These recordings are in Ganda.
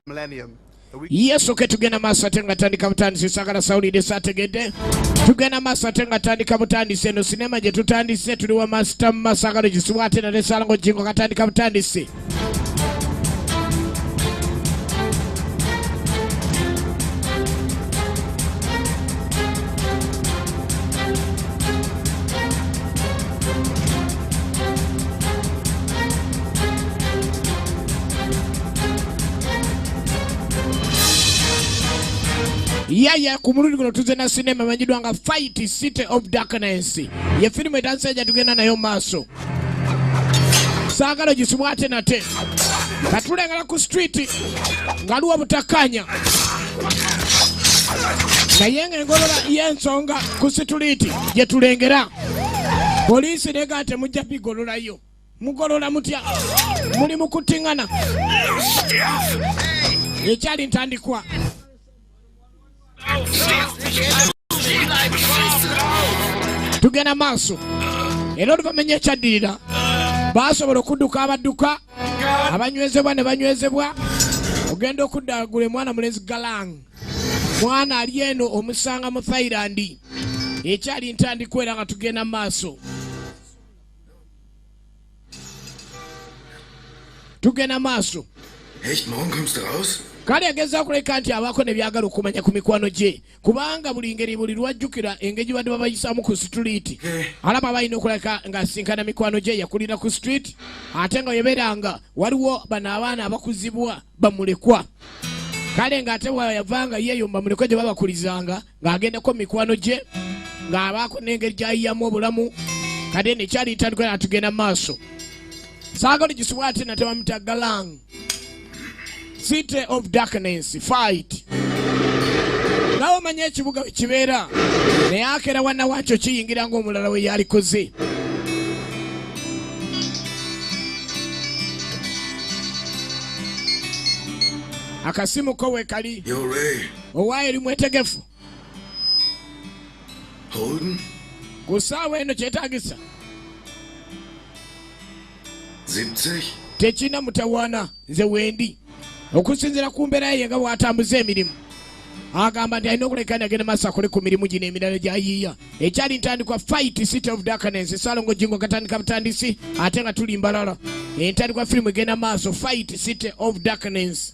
millennium. Yes, okay, tugenda masa tenga tandika butandisi sagala sauli de sategede. Tugenda masa tenga tandika butandisi no sinema je tutandise tuliwa master masagala jiswate na lesalango jingo katandika butandisi. Yaya kumurudi kuno tuze na sinema manjidwa nga Fight City of Darkness. Ye filmu etanseja tugenda nayo maso. Sagala jisubwate na te. Katulengala ku street ngaluwa butakanya. Na yenge ngolola yensonga ku street je tulengera. Polisi negate mujja bigolola yo. Mugolola mutya. Muli mukutingana. Echali ntandikwa. Tugena maso ero tubamenye kyaddirira basobola okudduka abadduka abanywezebwa ne banywezebwa ogenda okuddagula mwana mulezi galang mwana ali eno omusanga mu Thailand ekyali ntandikwera nga tugenda maso tugenda maso. Echt, morgen kommst du raus? Kali ageza kuleka nti abako ne byagala okumanya ku mikwano gye kubanga buli ngeri buli lwajjukira engeri badde babayisaamu ku street alaba balina okuleka nga sinkana mikwano gye yakulira ku street ate nga yeberanga waliwo bano abaana abakuzibwa bamulekwa kale ng'ate yavanga yeeyo bamulekwa gye babakulizanga ng'agendako mikwano gye ng'abaako n'engeri gy'ayiyamu obulamu kade ne kyali ntandikwa atugenda maaso saagala gisubwa ate nate bamita galang City of Darkness Fight. Nawo manye ekibuga kibeera naye akera wana wakyo kiyingira ng'omulala we yalikoze. Akasimu ko we kali owaye eri mwetegefu Holden kusaawa eno kyetaagisa 70 tekina mutawaana nze wendi okusinzira ku mbeera ye nga bw'atambuza emirimu agamba nti alina okulekana agenda maaso akole ku mirimu gino emirala gy'ayiiya ekyali ntandikwa Fight City of Darkness Salongo Jingo katandika butandisi ate nga tuli mbalala entandikwa firimu egenda maaso Fight City of Darkness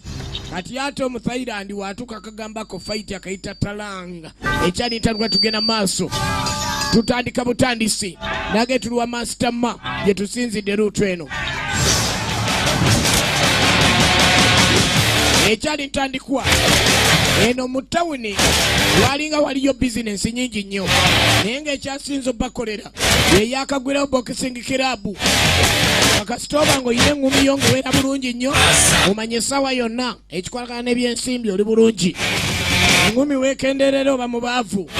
kati ate omu Thailand watuuka akagambako fight akayita talanga ekyali ntandikwa tugenda maaso tutandika butandisi nage tuliwa masterma gye tusinzidde luutu eno ekyali ntandikwa eno mu tawuni walinga waliyo bizinensi nyingi nnyo naye ng'ekyasinza obbakolera yeyakagwirawo boxing club akasitooba ng'oyina engumi yo ng'obeera bulungi nnyo omanye essaawa yonna ekikwatagana n'ebyensimbi oli bulungi engumi weekenderera oba mubaavu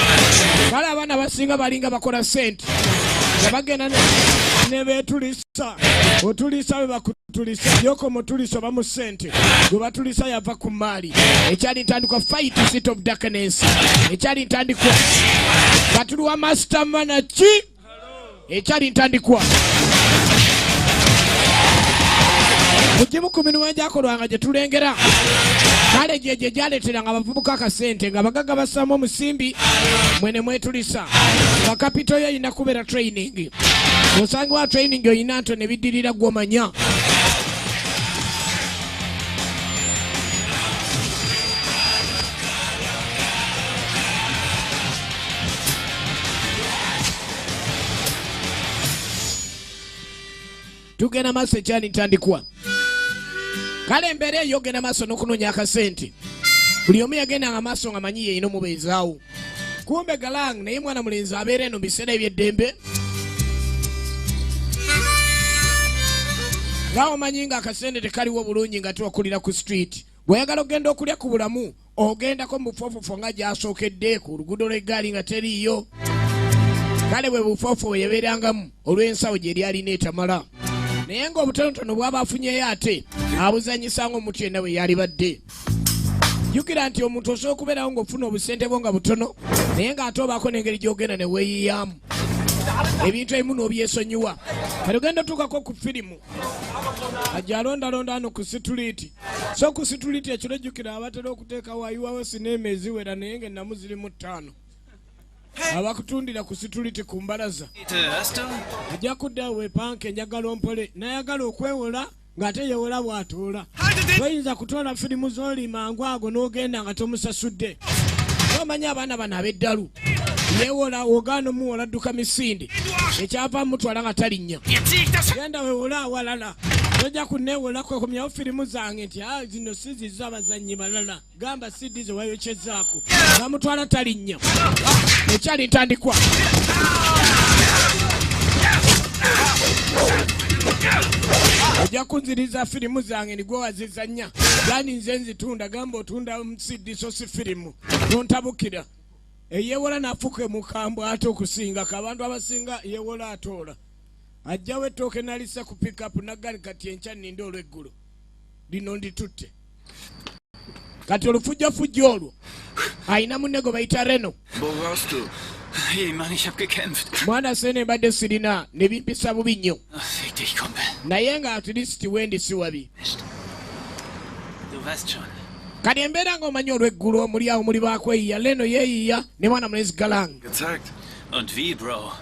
kale abaana basinga balinga bakola sente nga bagenda ne beetulisa otulisa we bakutulisa yoko mutulisa oba mu ssente gwe batulisa yava ku maali ekyali ntandikwa Fight City of Darkness ekyali ntandikwa batuluwa masterman ki ekyali ntandikwa mugimu ku mirimu egyakolwanga gye tulengera kale gye gyaleeteranga abavubuka akasente nga bagaga bassaamu omusimbi mwene mwetulisa nga kapito yo yina kubeera training osange wa training oyina nto ne biddirira gw'omanya tugenda maaso ekyali ntandikwa kale embeera eyo ogenda maaso n'okunoonya akasente buli omu yagendanga maaso nga manyi yeeyina omubeezaawo kumbe galang naye mwana mulenzi abeera eno mu biseera ebyeddembe nga omanyi nga akasente tekaliwo bulungi nga tewakulira ku street bw'oyagala ogenda okulya ku bulamu ogendako mu bufoofofo nga gyasookedde ku luguudo lw'eggaali nga teriiyo kale bwe bufoofo bwe yabeerangamu olw'ensawo gye yali alina etamala naye ng'obutonotono bw'aba afunyeyo ate abuzanyisanga omuntu yenna bwe yali badde jjukira nti omuntu osobola okubeerawo ng'ofuna obusente bwo nga butono naye ng'ate obaako n'engeri gy'ogenda ne weeyiyamu ebintu ebimu n'obyesonyiwa kati ogenda tuukako ku firimu ajja alondalonda hano ku situliiti so ku situliiti ekiro jjukira abatera okuteeka wayiwawo sineema eziwera naye ng'ennamu zirimu 5 abakutundira ku situliiti ku mbalaza ajja kuddawo wepanka enjagala ompole nayagala okwewola ng'ate yewola bw'atoola toyinza kutwala firimu z'oli mangu ago n'ogenda nga tomusasudde omanya abaana bano ab'eddalu yewola ogaana omuwola adduka misinde ekyava mutwala nga talinnya genda wewola awalala tojja kuneewolako komyawo firimu zange nti zino sizizo abazannyi balala gamba sidi ze wayokyezzaako bamutwala talinnya ekyali ntandikwa ojja kunziriza firimu zange nigwe wazizannya gani nze nzitunda gamba otunda sidi so si firimu nontabukira eyewola nafuke mukambwe ate okusinga kabantu abasinga yewola atoola ajjawo ettooke nalisa ku pikapu nagali kati enkya nninde olw'eggulo lino nditutte kati olufujjafujja olwo ayina munne gwe bayita Reno. Hey Mann, ich hab gekämpft. Mwana sene mbadde sirina ne bimpisa bubi nnyo Fick dich, Kumpel. naye nga at least wendi si wabi Du weißt schon. kati embeera ng'omanyi olw'eggulo muli awo muli bakweyiya Reno yeeyiya ne mwana mulezi Galang Und wie, Bro?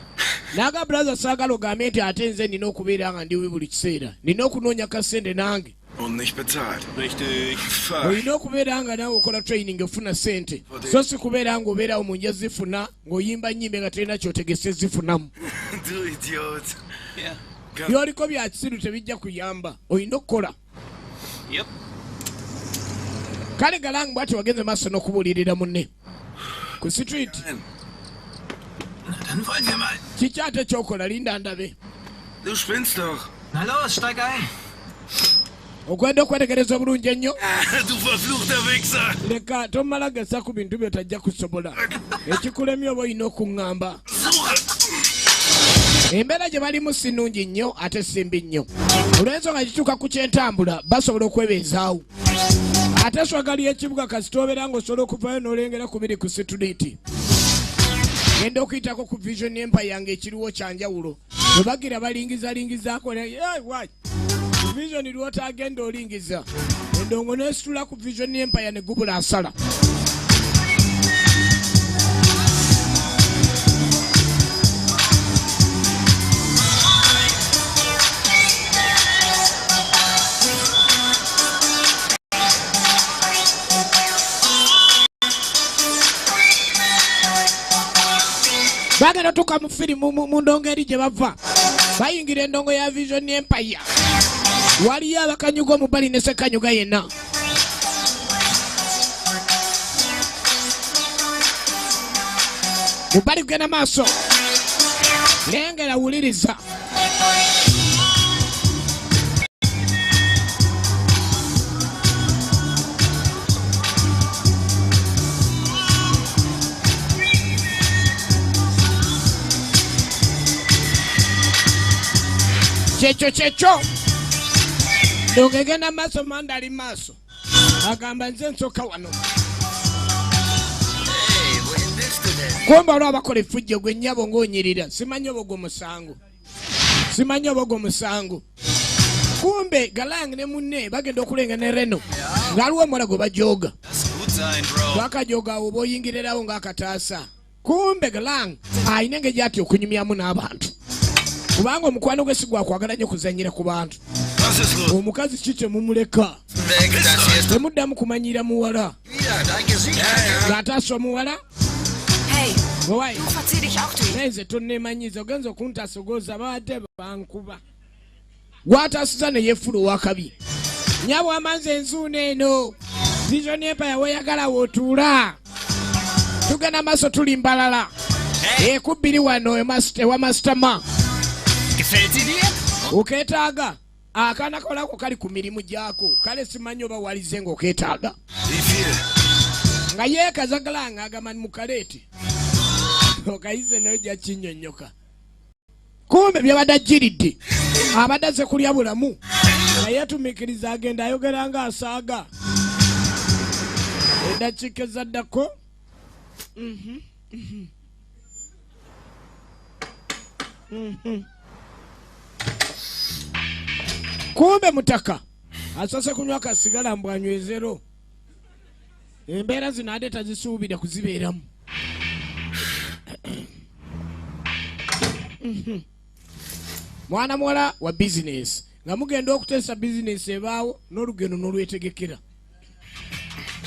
naga brother saagala ogambe nti ate nze nina okubeera nga ndiwi buli kiseera nina okunoonya kasente nange Und nicht bezahlt. Richtig. olina okubeera nga naawe okola training ofuna sente so si kubeera nga obeerawo mu nja zifuna ng'oyimba nnyimbe nga terina kyotegese zifunamu Du Idiot. Ja. byoliko bya kisiru tebijja kuyamba olina okukola Yep. kale Galang bwati wagenze maaso n'okubuulirira munne ku street Na, dann wollen wir mal. kiki ate kyokola linda ndabe Du spinnst doch. Na los, steig ein. okwenda okwetegereza obulungi ennyo Du verfluchter Wichser. leka tomala gasa ku bintu byotajja kusobola ekikulemye oba olina okuŋŋamba embeera gye balimu si nnungi nnyo ate simbi nnyo olw'ensonga kituuka ku kyentambula basobola okwebeezaawo ate swagali y'ekibuga kasita obeera ng'osobola okuvayo n'olengera ku biri ku situliiti genda okuyitako ku vision empire ng'ekiriwo kyanjawulo bwe bagira balingizalingizaako vision lwotagenda olingiza endongo nesitula ku vision empire ne gubula asala bagenda tuka mu firimu mu ndongo eri gye bava bayingira endongo ya vision empire waliyo abakanyuga omubali ne sekanyuga yenna mubali kugenda maaso lengera wuliriza kyekyo ndongegenda maaso manda ali maaso agamba nze nsooka wano kumba olwo abakola effujjo gwe nnyabo ng'onyirira simanyi oba gwo musango kumbe Galang ne munne bagenda okulenga ne Reno ng'aliwo omuwala gwe bajooga bakajooga awo oba oyingirirawo ng'akataasa kumbe Galang ayina engeri gy'ati okunyumyamu n'abantu kubanga omukwano gwe si gwakwagala nnyo kuzannyira ku bantu omukazi ki kyemumuleka temuddamu kumanyira muwala ng'ataasa omuwala nze tonneemanyiza ogenza okuntasogoza baate bankuba gwataasiza ne yeefula owakabi nyabwe amanzi ensuuna eno vision empire weyagala wootuula tugenda maaso tuli mbalala ekubbiri wano ewa mastama okeetaaga akaana kolako kali ku mirimu gyako kale simanyi oba walize ng'okeetaaga nga yeekazagala agamba mukaleete okayize nayo gyakinyonyoka kumbe byabadde ajjiridde abadde aze kulya bulamu naye atumiikiriza agenda ayogera nga asaaga eddakiika ezaddako Kumbe mutaka asose kunywa kasigala mbwanywezero embeera zino ate tazisuubira kuzibeeramu. Mwana muwala wa bizinesi nga mugenda okuteesa bizinesi ebaawo n'olugendo n'olwetegekera.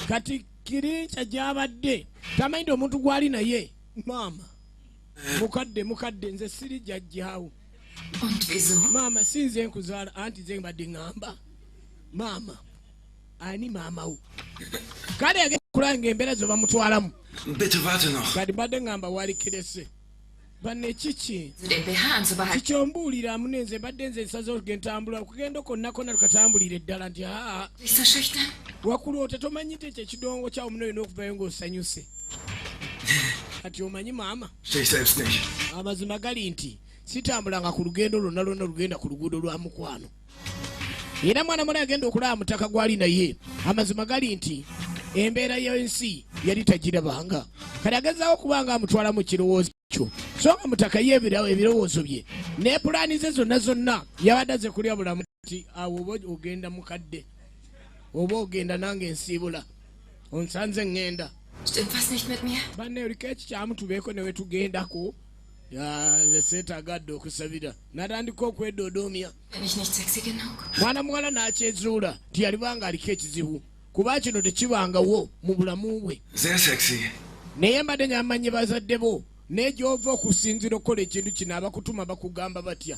Kati kirinca gy'abadde tamanyi omuntu gwali naye maama mukadde nze siri jjajjaawo. Maama sinze nkuzaala anti nze mbadde ngamba maama ani maama wo kale yagenda kulanga embeera zo bamutwalamu. Kati mbadde ngamba walikirese banne kiki kikyombuulira amunenze mbadde nze nsaze okugentambula okugenda konna tukatambulira eddala nti wakulu otetomanyi nti ekyo ekidongo kyawo muno olina okuvayo ng'osanyuse. Kati omanyi maama amazima gali nti sitambulanga ku lugendo lwonna lugenda ku luguudo lwa mukwano. Era mwana mwana yagenda okulaba mutaka gwali naye amazima gali nti embeera y'ensi yali tagirabanga. Kati agezaawo kubanga amutwala mu kirowoozo kyo so nga mutaka ye ebirowoozo bye ne pulaani ze zonna yabadde aze kulya bulamu nti awo oba ogenda mukadde oba ogenda nange ensiibula onsanze ngenda. Banne oliko ekikyamu tubeeko ne wetugendako nze seetaagadde okusabira natandika okwedoodoomya. Mwana muwala n'akyezuula nti yalibanga aliko ekizibu kuba kino tekibangawo mu bulamu bwe. Naye mbadde nyamanyi bazadde bo naye gy'ova okusinzira okukola ekintu kino abakutuma bakugamba batya.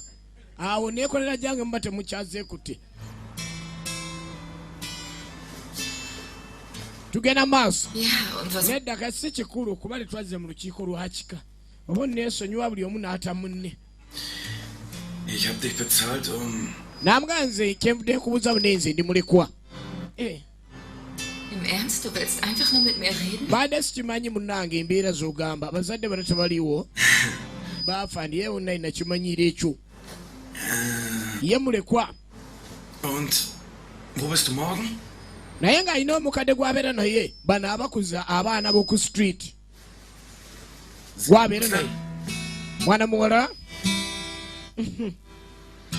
Awo neekolera gyange muba temukyazeekutte. Tugenda maaso nedda kasi si kikulu kuba tetwazze mu lukiiko lwa kika oba neesonyiwa buli omu n'ata munne. Namuganze kyenvudde nkubuuza bunenze ndi mulekwa. Baada sikimanyi munnange embeera z'ogamba abazadde bano tebaliwo baafa ndiye wonna ina kimanyiira ekyo ye mulekwa. Naye ng'alina omukadde gw'abeera naye bano abakuza abaana b'oku street gw'abeera naye mwana muwala.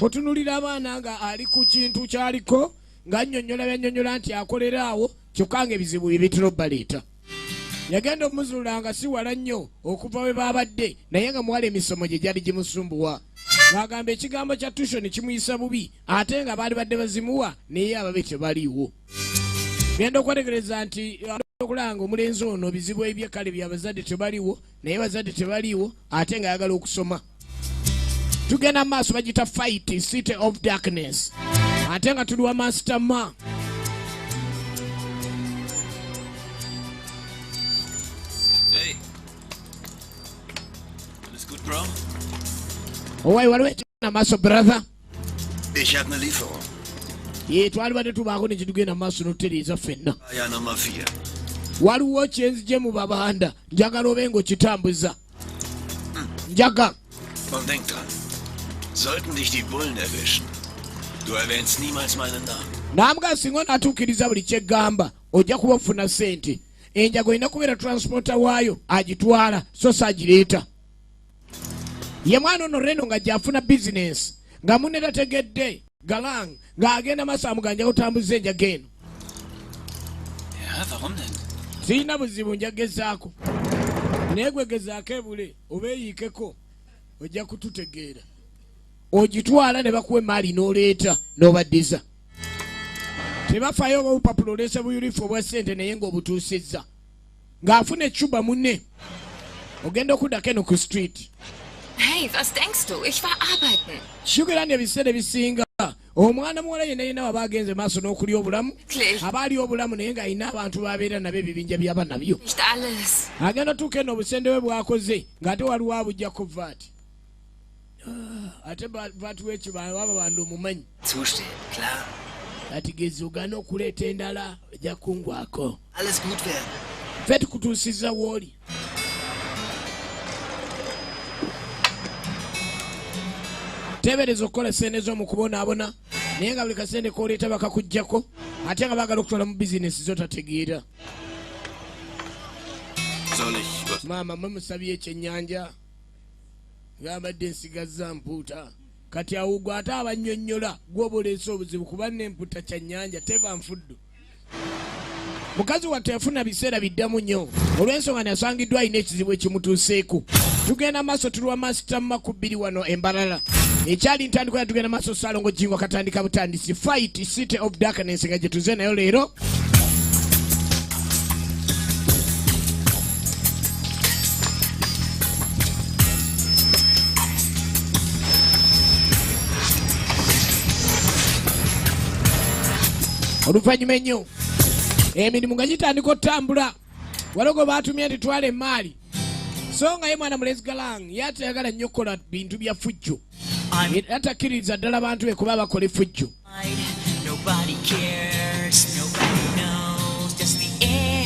Otunulira abaana nga ali ku kintu kyaliko ng'annyonnyola byannyonnyola nti akolera awo kyokka ng'ebizibu bye bitera obbaleeta. Yagenda omuzulula nga si wala nnyo okuva we baabadde naye nga muwala emisomo gye gyali gimusumbuwa. Ng'agamba ekigambo kya tushoni kimuyisa bubi ate nga baali badde bazimuwa naye ababe tebaliiwo. Genda okwetegereza nti okulanga omulenzi ono bizibu ebyekale byabazadde tebaliiwo naye bazadde tebaliiwo ate nga ayagala okusoma. Tugenda maaso bagita fight city of darkness ate nga tuli wa master ma. Hey. Alles gut, Bro? Owai waliwo ekigenda maaso brother. Ich hab ne Lieferung. Ye twali badde tubaako ne kitugenda maaso n'otutereeza ffenna. Ja, Nummer 4. Waliwo kyenzije mu babanda njagala obe ng'okitambuza. Njaga. Und denk dran. Sollten dich die Bullen erwischen, du erwähnst niemals meinen Namen. Namuga singa onatuukiriza buli kyeggamba ojja kuba ofuna ssente. Enjago erina kubeera transporta waayo agitwala so saagireeta. Ye mwana ono Reno nga gy'afuna bizinesi nga munne tategedde galang ng'agenda maaso amuganja otambuza enjago eno. Ja, warum denn? Sirina buzibu njagezaako naye gwe gezaako ebule obeeyiikeko ojja kututegeera. Ogitwala ne bakuwa emaali n'oleeta n'obaddiza. Tebafaayo oba obupapula oleese buyulifu obwa ssente naye ng'obutuusizza. Ng'afuna ecuba munne ogenda okuddako eno ku street. Hey, was denkst du? Ich war arbeiten. Shukira nti ebiseera ebisinga omwana muwala yenna yenna waba agenze maaso n'okulya obulamu aba ali obulamu naye ng'alina abantu b'abeera nabo ebibinja byaba nabyo. Nicht alles. Agenda tuuka eno obusende bwe bwakoze ng'ate waliwo abujjako vaati. Ate batuwa ekibalo aba bandu omumanyi. Zustehen, klar. Ati gezi ogana okuleeta endala ojja kungwako. Alles gut werden. Ffe tukutuusizza w'oli. Teebereza okukola sente zo mu kubonaabona naye nga buli kasente k'oleeta bakakuggyako ate nga baagala okutwala mu bizinesi zo tategeera. Maama mwe musabye ekyennyanja. ngabadde nsigazza mpuuta kati awugwa ate abannyonnyola gwoboleesa obuzibu kuba n'empuuta kya nnyanja teba nfuddu. Mukazi wattu yafuna biseera biddamu nnyo olw'ensonga nasangiddwa alina ekizibu ekimutuuseeko. Tugenda maaso tulwa masitama ku bbiri wano Embalala. Ekyali ntandikwa tugenda maaso Ssaalongo Jingo akatandika butandisi Fight City of Darkness nga gye tuze nayo leero. Oluvannyuma ennyo emirimu nga gitandika otambula walogo baatumye ntitwala emaali so nga ye mwana mulezi galang yatayagala nnyo okukola bintu bya fujjo atakkiririza ddala abantu be kuba bakola effujjo.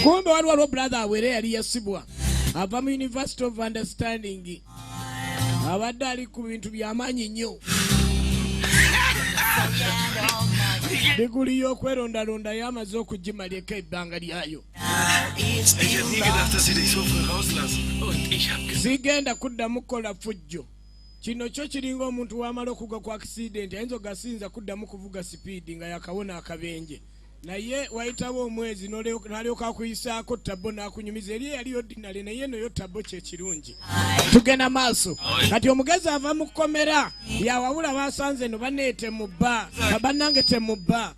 Kumbe waliwo brother awere yali yasibwa ava mu University of Understanding abadde ali ku bintu by'amaanyi nnyo. Diguli y'okwerondalonda yamaze okugimaleko ebbanga lyayo. Sigenda kuddamu kukola fujjo. Kino kyo kiringa omuntu w'amala okugwa ku accident ayinza ogasinza kuddamu kuvuga sipiidi nga yakawona akabenje. Naye wayitawo omwezi n'alyoka akuyisaako tabo n'akunyumiza eri yali ordinary naye eno yo tabo kye kirungi. Tugenda maaso kati omugezi ava mu kkomera yawabula basanze no baneete mu bba bannange temubba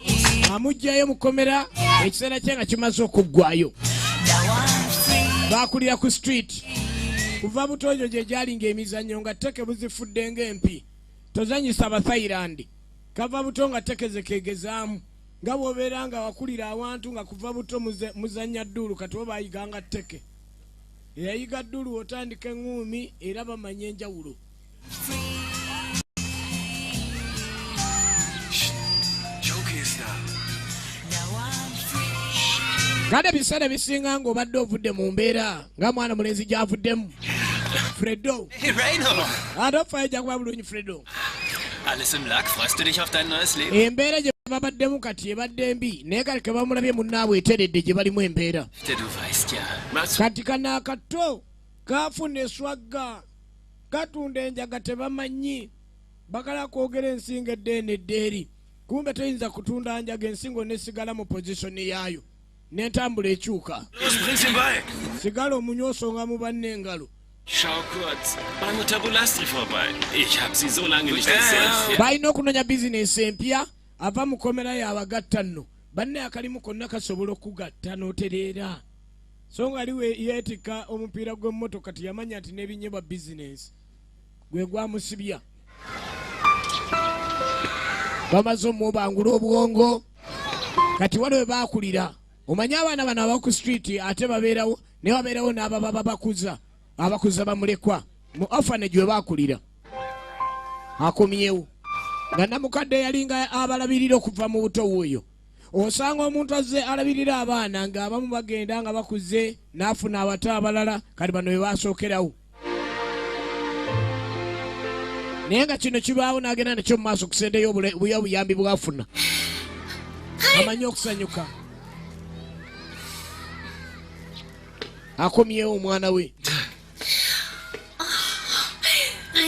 amugjayo mu kkomera ekiseera kye nga kimaze okuggwayo. Baakulira ku street kuva butonjo gye gyalinga emizannyo nga tteke buzifudde ng'empi tozanyisa Abathailand kava buto nga tteke ze keegezaamu nga bw'obeera nga wakulira awantu nga kuva buto muzannya dduulu kati bo baayiganga tteke eyayiga dduulu otandika eŋŋuumi era bamanya enjawulo. Kale ebiseera bisinga ng'obadde ovudde mu mbeera nga mwana mulenzi gy'avuddemu Fredo. Hey Reinhold! Adofaye jakuba bulungi Fredo. Alles im Lack, freust du dich auf dein neues Leben? Embeera gye babaddemu kati ebadde mbi naye kale ke bamulabye munnaabwe eteredde gye balimu embeera. Du weißt ja. Kati kana akato kaafuna eswagga katunda enjaga tebamanyi bakala kwogera ensingo eddeene eddeeri kumbe toyinza kutunda njaga ensingo nesigala mu pozisoni yaayo n'entambula ekyuka. Sigala omunyooso nga mu banne engalo. Schau kurz, bei Mutter Bulastri vorbei. Ich hab sie so lange nicht gesehen. Balina okunoonya bizinesi empya ava mu kkomera y'abagatta nno banne akalimu konna kasobola okugatta n'otereera so nga aliwe yeetika omupiira gw'emmotoka tiyamanya nti n'ebinyebwa bizinesi gwe gwamusibya. Bamaze omubangula obwongo kati waliwo we baakulira omanye abaana bano abaku street ate babeerawo ne wabeerawo n'ababa bakuza abakuza bamulekwa mu orphanage we baakulira akomyewo nga namukadde yalinga abalabirira okuva mu buto oyo. Osanga omuntu azze alabirira abaana ng'abamu bagenda nga bakuze n'afuna abato abalala kati bano we baasookerawo naye nga kino kibaawo n'agenda nakyo mu maaso okusendeyo obuyambi bwafuna amanyi okusanyuka akomyewo omwana we.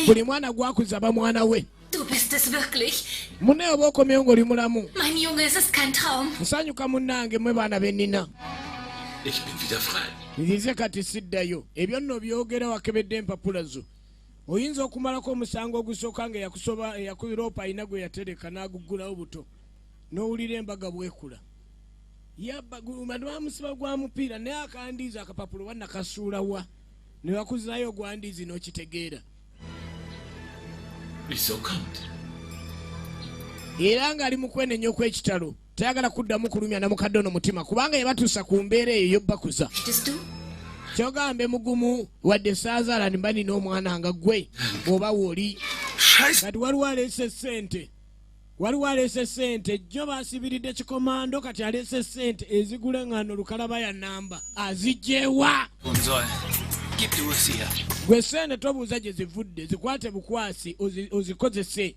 Buli mwana gwakuza ba mwana we. Du bist es wirklich. Munne oba okomyewo ng'oli mulamu. Mein Junge, es ist kein Traum. Nsanyuka munnange mwe baana bennina. Ich bin wieder frei. Nzize kati siddayo ebyo nno byogera wakebedde empapula zo. Oyinza okumalako omusango ogusooka nga eyakuyiropa alina gwe yatereka n'aguggulawo buto n'owulira embaga bwekula bamusiba gwa mupiira naye akandiiza akapapulo wannakasuula wa ne bakuzaayo ogwandiizi n'okitegeera era ng'ali mu kwenenya okw'ekitalo tayagala kuddamu kulumya na mukadde ono mutima kubanga yebatuusa ku mbeera eyo y'obbakuza kyogambe mugumu wadde saazaala nimba nina omwana nga ggwe bw'oba wooli kati waliwo aleese ssente jjo baasibiridde kikomando kati aleese ssente ezigula eŋŋaano lukalaba ya namba azigyewa gwe ssente tobuuza gye zivudde zikwate bukwasi ozikozese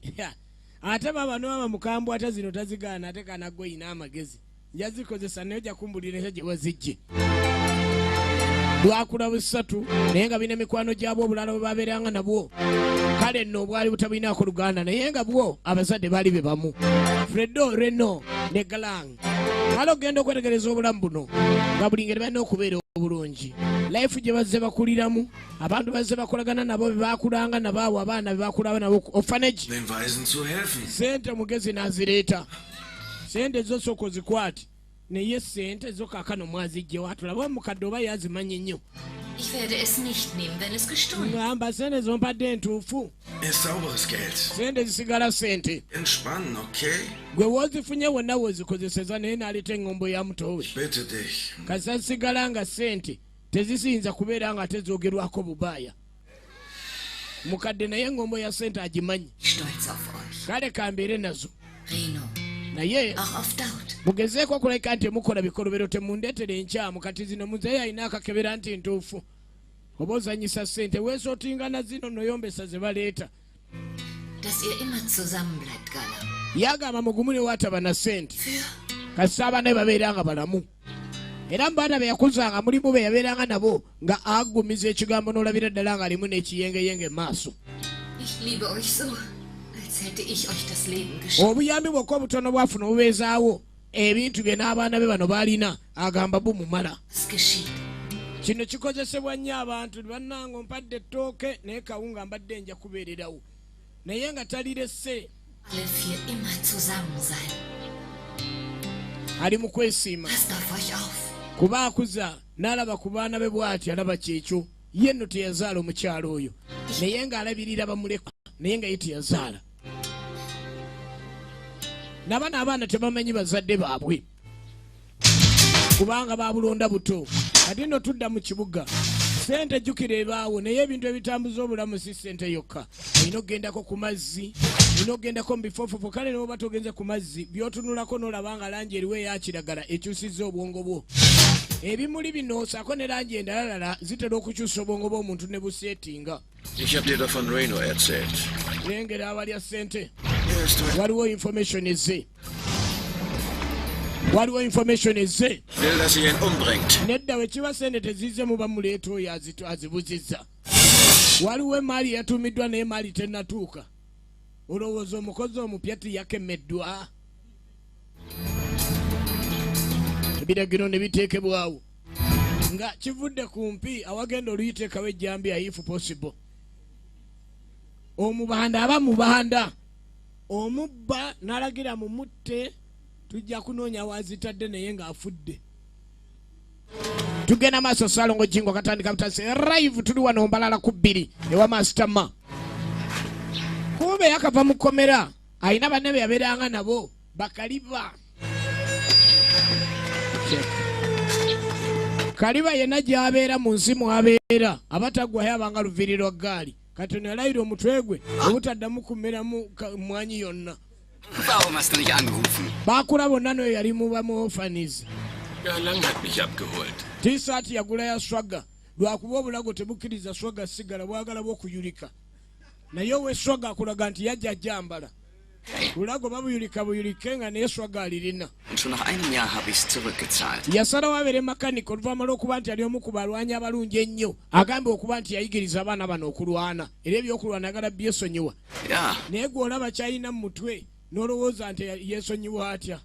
ate baba noba mukambwe ate zino tazigaana ate kana gwe yina amagezi njazikozesa naye ojja kumbulira ekyo gye wazijje lwakula busatu naye nga bina mikwano gyabwo obulala bwe babeeranga nabwo kale nno obwali butabinaako luganda naye nga bwo abazadde baali be bamu Fredo Reno ne Galang kale ogenda okwetegereza obulamu buno nga buli ngeri balina okubeera obulungi life gye bazze bakuliramu abantu bazze bakolagana nabo be bakulanga nabaawo abaana be bakulaba nabo orphanage sente mugezi n'azireeta sente zo sooka ozikwate naye sente zo kaakano mwazijje watulaba omukadde oba yazimanyi nnyo Ich werde es nicht nehmen, wenn es gestohlen ngamba sente zompadde entuufu sente zisigala sente gwe woozifunye wonna wozikozeseza naye n'aleeta eŋŋombo ya mutowe kasa zisigala nga sente tezisiyinza kubeera nga tezoogerwako bubaaya mukadde naye eŋŋombo ya sente agimanyi kale kambeere nazo naye mugezeeko okuleka nti mukola bikolobero temundeetera enkyamu kati zino muzeeyo alina akakebera nti ntuufu oba ozanyisa ssente weesootingana zino noyombesa ze baleeta yagamba mugumule waataba na ssente kasi abaana be babeeranga balamu era mu baana be yakuzanga mulimu be yabeeranga nabo nga agumiza ekigambo n'olabira ddala ng'alimu n'ekiyengeyenge mu maaso obuyambi bwokka obutono bwafuna obubeezaawo ebintu bye n'abaana be bano baalina agamba bumumala kino kikozesebwa nnyo abantu bannanga ompadde ettooke naye kawunga mbadde nja kubeererawo naye nga taliresse ali mu kwesiima kuba akuza n'alaba ku baana be bw'ati alaba kyekyo ye nno teyazaala omukyalo oyo naye ng'alabirira bamuleka naye nga ye teyazaala nabana abaana tebamanyi bazadde baabwe kubanga babulonda buto kati nno tudda mu kibuga sente jjukira ebaawo naye ebintu ebitambuza obulamu si sente yokka olina okugendako ku mazzi olina okugendako mu bifofofo kale noba togenze ku mazzi byotunulako n'olaba nga langi eriwo eyakiragala ekyusizza obwongo bwo ebimuli bino saako ne langi endalalala zitera okukyusa obwongo bw'omuntu ne buseetinga lengera abalya sente waliwo information ezze nedda we kiba sente tezizze muba muleeta oyo azibuzizza waliwo emaali yatuumiddwa naye emaali tennatuuka olowooza omukozi omupya tiyakemeddwa ebiragiro ne biteekebwawo nga kivudde kumpi awagenda oluyiteekawo ejjambi if possible omubanda aba mubanda omubba n'alagira mu mutte tujja kunoonya wazitadde naye ng'afudde tugenda maaso Salongo Jingo katandika butase live tuli wano mbalala ku 2 ewa Masterma kube yakava mu komera ayina banne be yabeeranga nabo bakaliba kaliba yenna gy'abeera mu nsi mwabeera abatagwayo abanga luvirirwa gaali kati nalayira omutwe gwe obutaddamu kumeramu mwanyi yonna baakula bonna noyo yali muba mu orphanies tisaati yagula ya swaga lwakuba obulago tebukkiriza swaga sigala bwagala bw'okuyulika naye owe swaga akulaga nti yajja ajjambala lulago babuyulika buyulike nga naye swaga alirina yasalawo abeere makanika oluvannyuma lw'okuba nti ali omu ku balwanyi abalungi ennyo agambe okuba nti yayigiriza abaana bano okulwana era ebyokulwana agala byesonyiwa naye gwe olaba kyalina mu mutwe n'olowooza nti yeesonyiwa atya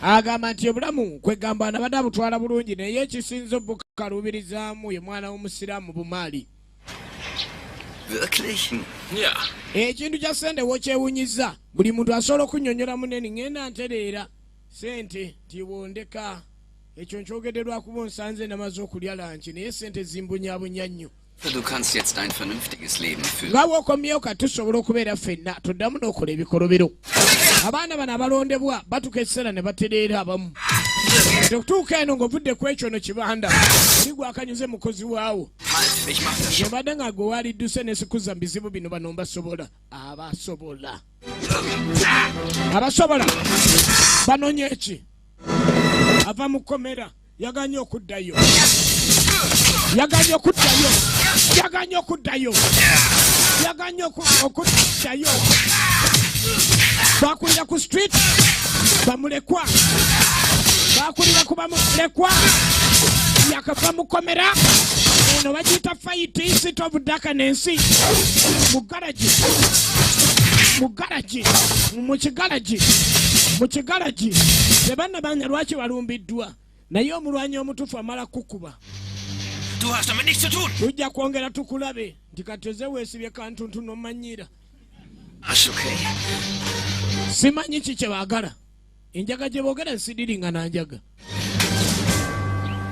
agamba nti obulamu kwegamba nabadde abutwala bulungi naye ekisinza obukaluubirizaamu ye mwana w'omusiraamu bumaali ekintu kya sente wokyewunyiza buli muntu asobola okunnyonnyola munene ŋŋenda ntereera sente tiwondeka ekyo nkyogedde lwakuba onsanze namaze okulya lanki naye sente zimbunyabunya nnyo nga bw'okomyewo kati tusobola okubeera ffenna tuddamu n'okola ebikolobero abaana bano abalondebwa batuka ekiseera ne batereera abamu okutuuka eno ng'ovudde ku ekyo no kibanda oli gwakanyuze mukozi waawo gebadde nga gwe waalidduse nesikuza mu bizibu bino bano mbasobola abasobola banonye eki ava mu kkomera yaganye okuddayo bakulira ku street bamulekwa yakava mukomera eno bagiyita fight seat of daka nensi mu kigalaji tebanna banya lwaki balumbiddwa naye omulwanyi omutufu amala kukuba tujja kwongera tukulabe nti kateze weesibye kantuntu nomanyira simanyi ki kye baagala enjaga gye boogera nsidiringa nanjaga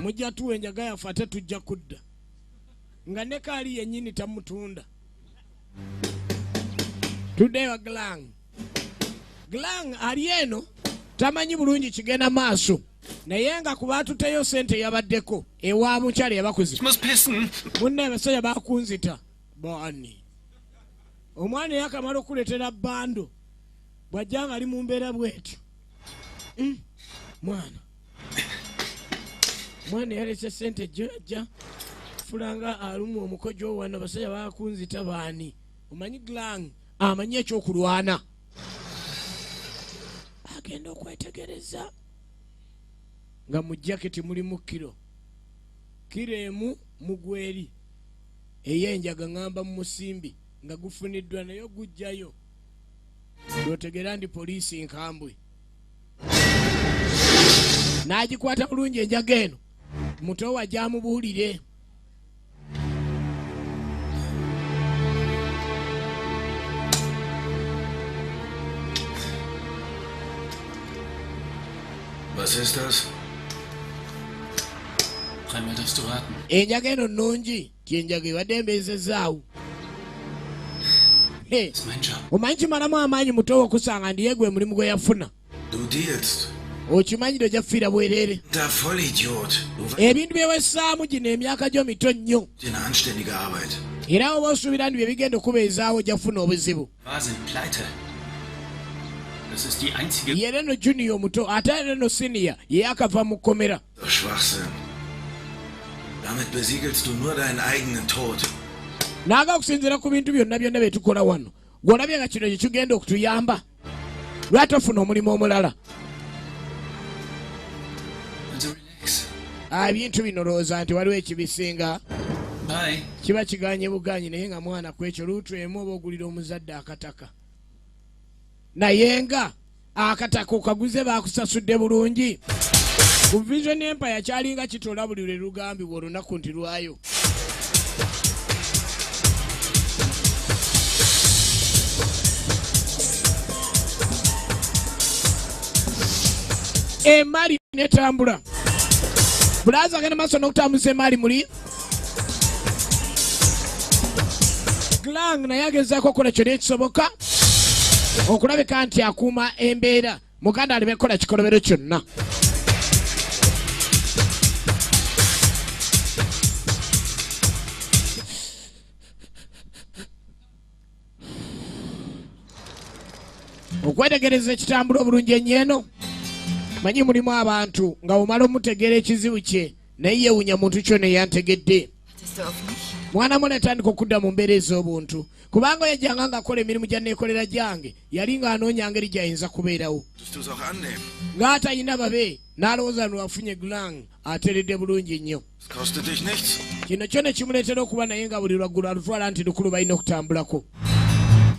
mujja tuwa enjaga yaffe ate tujja kudda nga ne kaali yennyini tamutunda tuddeyo Glang ali eno tamanyi bulungi kigenda maaso naye nga kuba tuteyo sente yabaddeko ewa mukyala yabakuzi munne abasajja bakunzita bani omwana yakamala okuletera bando bwajjanga ali mu mbeera bwetyo mwana yalese sente jjajja fulanga alumu omukojo wano abasajja bakunzita bani omanyi Glang amanyi ekyokulwana agenda okwetegereza nga mu jaketi mulimu kiro emu mugweri ey'enjaga ngamba mu musimbi nga gufuniddwa nayo gujjayo lwotegera ndi poliisi nkambwe n'agikwata bulungi enjaga eno muto wajja amubuulire Was ist das? Dreimal darfst du raten. Enjaga eno nnungi tyenjaga ebadde embeezezaawo omanyi kimalamu amaanyi mutowo okusanga ndi yegwe mulimu gwe yafuna okimanyire ojja kufiira bwereere ebintu byewessaamu gino emyaka gyo mito nnyo era oba osuubira ndi bye bigenda okubeezaawo ojja kufuna obuzibu ye reno junior muto ate reno senior ye akava mu kkomera naaga okusinziira ku bintu byonna byonna bye tukola wano gw'olabye nga kino kye kigenda okutuyamba lwaki ofuna omulimu omulala ebintu bino lowooza nti waliwo ekibisinga kiba kiganye buganyi naye nga mwana ku ekyo luutu emu oba ogulira omuzadde akataka naye nga akataka okaguze bakusasudde bulungi ku Vision Empire kyalinga kitola buli lwe lugambibwa olunaku nti lwayo emaali netambula bulaza agenda maaso n'okutambuza emaali muli Glang naye agezaako okukola kyonna ekisoboka okulabika nti akuuma embeera muganda aleme kukola kikolobero kyonna okwetegereza ekitambula obulungi ennyo manyi mulimu abantu nga omala omutegeera ekizibu kye naye yewunya muntu kyo neyantegedde mwana munetandika okudda mu mbeera ez'obuntu kubanga yajjanga ng'akola emirimu gyanneekolera gyange yali ng'anoonya ngeri gy'ayinza kubeerawo ng'atayina babe n'alowooza lwafunye Glang ateredde bulungi nnyo kino kyo ne kimuleetera okuba naye nga buli lwaggulu alutwala nti lukulu balina okutambulako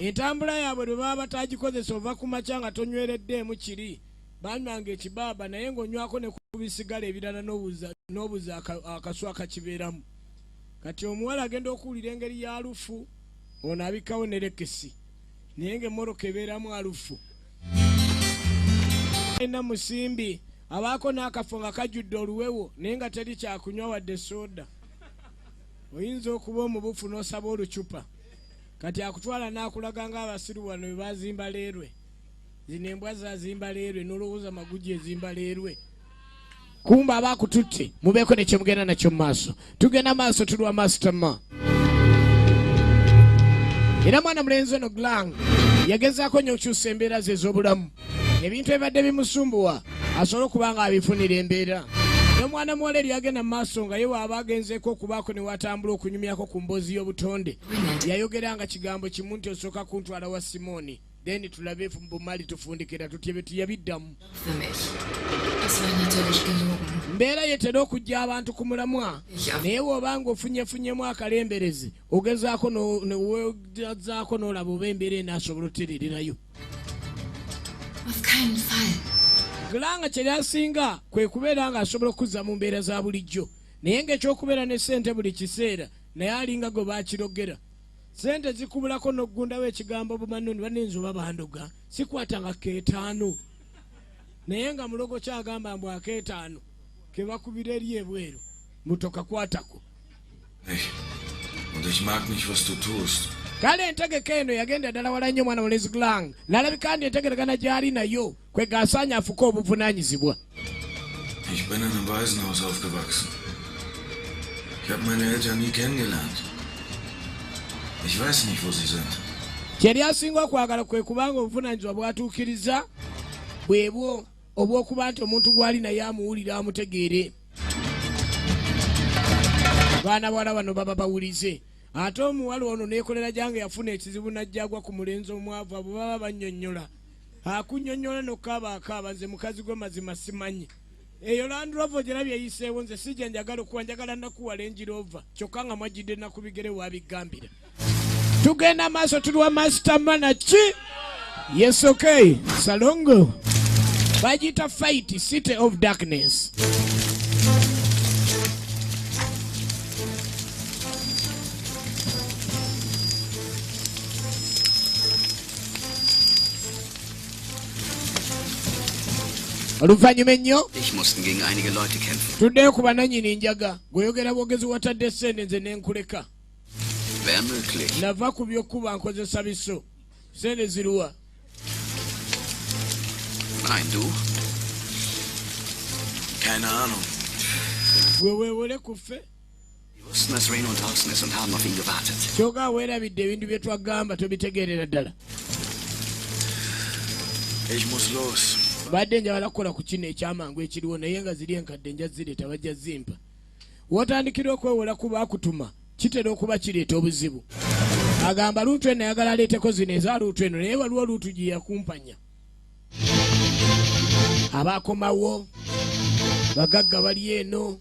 entambula yaabwe lwe baba batagikozesa ova ku makya nga tonywereddeemu kiri banywanga ekibaaba naye ng'onywako ne ku bisigala ebirala n'obuza akaswa akakibeeramu kati omuwala agenda okuwulira engeri ya lufu ono abikawo ne lekesi naye ng'emmoroka ebeeramu alufu ena musimbi abaako n'akafo nga kajjudde oluwewo naye nga teri kyakunywa wadde soda oyinza okuba omubufu n'osaba olucupa kati akutwala n'akulaga ng'abasiru wano bwe bazimba leerwe zino embwa zazimba leerwe n'olowooza maguji ezimba leerwe kumba abakututte mubeeko ne kyemugenda nakyo mu maaso tugenda maaso tulwa masterma era mwana mulenzi ono Glang yagezaako nnyo okukyusa embeera ze ez'obulamu ebintu ebibadde bimusumbuwa asobole okuba nga abifunira embeera n'omwana muwala eri agenda mu maaso nga ye waaba agenzeeko okubaako ne watambula okunyumyako ku mboozi y'obutonde yayogeranga kigambo kimu nti osooka kuntwala wa Simoni then tulabe bumali tufundikira tutye bye tuyabiddamu Das war natürlich gelogen. Mbeera yetera okujja abantu ku mulamwa naye bw'obanga ofunyefunyemu akalemberezi ogezaako newezaako n'olaba oba embeera enaasobola oterererayo. Auf keinen Fall. Kulanga kye lyasinga kwe kubeera ng'asobola okuzza mu mbeera za bulijjo naye ng'ekyokubeera ne ssente buli kiseera naye alinga gwe baakirogera. Ssente zikubulako n'oggundawo ekigambo bumanoni banenzi oba bandoga sikwatanga keetaano naye nga mulogo kyagamba mbu akeetaano ke bakubira eri ebweru mutoka kwatako. Und ich mag nicht, was du tust. Kale entegeka eno yagenda ddala wala nnyo mwana mulezi Glang n'alabika ndi entegeregana gy'ali nayo kwe gasaanya afuke obuvunaanyizibwa. Ich bin in einem Waisenhaus aufgewachsen. Ich habe meine Eltern nie kennengelernt. Ich weiß nicht, wo sie sind. Kye lyasinga okwagala kwe kubanga obuvunaanyizibwa bwatuukiriza bwebwo obw'okuba nti omuntu gw'ali naye amuwulira amutegeere. Baana bawala bano baba bawulize. Ate omuwala ono neekolera jange yafuna ekizibu najjagwa ku mulenzi omwavu abo baba bannyonnyola. Akunnyonnyola n'okaaba akaaba nze mukazi gwe mazima simanyi. Eyo Land Rover gye labye eyiseewo nze sijja njagala okuwa njagala nakuwa Range Rover kyokka nga mwajjidde nakubigere waabigambira. Tugenda maaso tulwa masterman ki? Yes, okay. Salongo. Bajita Fight City of Darkness. Ich musste gegen einige Leute kämpfen. Tuddeyo ku bananyini njaga gweyogera bwogezi watadde ssente nze nenkuleka. Wäre möglich. Nava ku by'okkuba nkozesa biso. Ssente ziruwa? Nein, du? Keine Ahnung. Gwe weewole ku ffe? Wir wussten, dass Reno draußen ist und haben auf ihn gewartet. Kyokka weerabidde ebintu bye twagamba tobitegeerera ddala. Ich muss los. Badde njagala kukola ku kino ekyamangu ekiriwo naye nga ziri enkadde nja zireeta bajja zimpa. Wotandikira okwewola ku baakutuma kitera okuba kireeta obuzibu. Agamba luutu eno ayagala aleeteko zino eza luutu eno naye waliwo luutu gye yakumpanya. Abaakomawo bagagga bali eno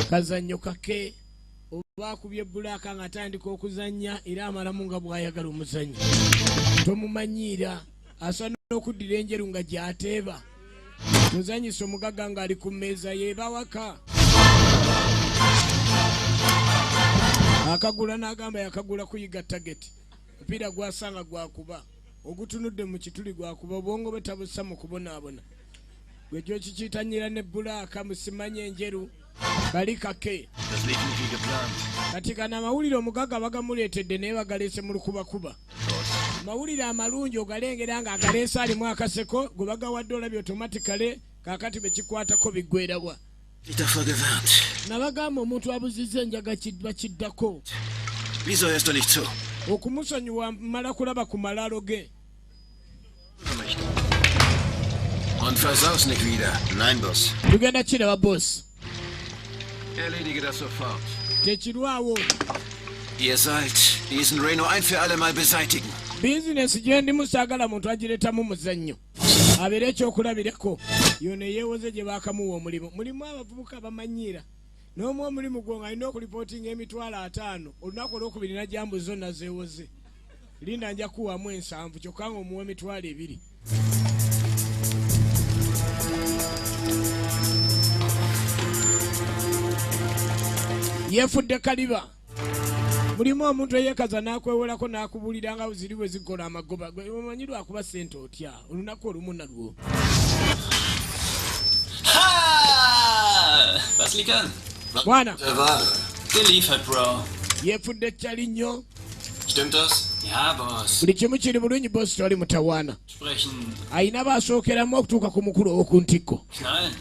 kazannyo kake oba akubye bbulaaka ng'atandika okuzannya era amalamu nga bw'ayagala omuzannyo. Tomumanyiira asaana okuddira enjeru nga gy'ateeba. Muzanyisa omugagga ng'ali ku mmeeza yeebawaka. Akagula n'agamba yakagula kuyiga tageti. Mupiira gwasanga gwakuba. Ogutunudde mu kituli gwakuba obwongo bwe tabussa mu kubonaabona. Gwe gyo kikiyitanyira ne bbulaaka musimanye enjeru kali kake. Kati kana amawulire omugagga bagamuleetedde naye bagaleese mu lukubakuba. Mawulire amalungi ogalengera nga agaleese alimu akaseko gwe bagawadde olabye automatically kaakati be kikwatako biggwerawa. Nabagamba omuntu abuzizza enjaga bakiddako. Wieso hörst du nicht zu? Okumusonyiwa mala kulaba ku malaalo ge. Und versaus nicht wieder. Nein, Boss. Tugenda kiraba boss. Erledige das sofort. Tekirwawo. Ihr sollt diesen Reno ein für alle Mal beseitigen. Bizinesi gye ndimu saagala muntu agireetamu muzannyo. Abeere ekyokulabirako. Yona yeewoze gye baakamuwa omulimu. Mulimu abavubuka bamanyiira. N'omu omulimu gwo ng'alina okulipootinga emitwalo 5. Olunaku olwokubiri najambu zonna zeewoze. Linda nja kuwamu 7 kyokka ng'omuwa emitwalo 2. Yeefudde kaliba. Mulimu omuntu eyeekaza n'akwewolako n'akubulira nga ziri bwe zikola amagoba. Gwe omanyi lwakuba ssente otya olunaku olumu nalwo. Was liegt an? Bwana. Geliefert, Bro. Yeefudde ccali nnyo. Stimmt das? Ja, Boss. Buli kimu kiri bulungi bosi tewali mutawaana. Sprechen. Ayina baasookeramu okutuuka ku mukulu ow'oku ntikko. Knallen.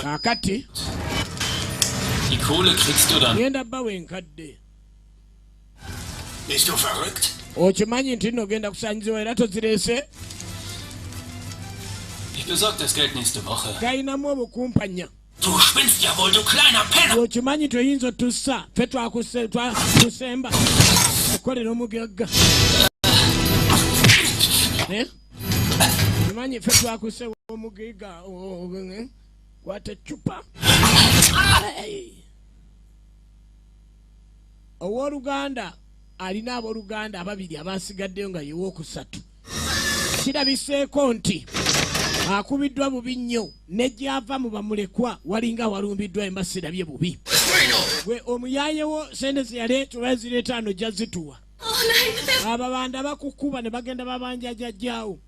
Akati. Die Kohle kriegst du dann. Genda bbawo enkadde. Bist du verrückt? Okimanyi nti nno ogenda kusaanyizibwa era tozireese? Ich besorge das Geld nächste Woche. Gayinamu obukumpanya. Du spinnst ja wohl, du kleiner Penner! Okimanyi toyinza otussa ffe twakusemba okolera omugagga. Tamanyi fe twakuse omugiga kwata chupa. Owooluganda alina abooluganda ababiri abasigaddeyo nga yewookusatu. Kirabiseeko nti akubiddwa bubi nnyo ne gy'ava mu bamulekwa walinga walumbiddwa embasirabye bubi. Gwe omuyaayewo sente ze yaleeta bazireeta ano gyazituwa. Ababanda bakukuba ne bagenda babanja jjajjaawo.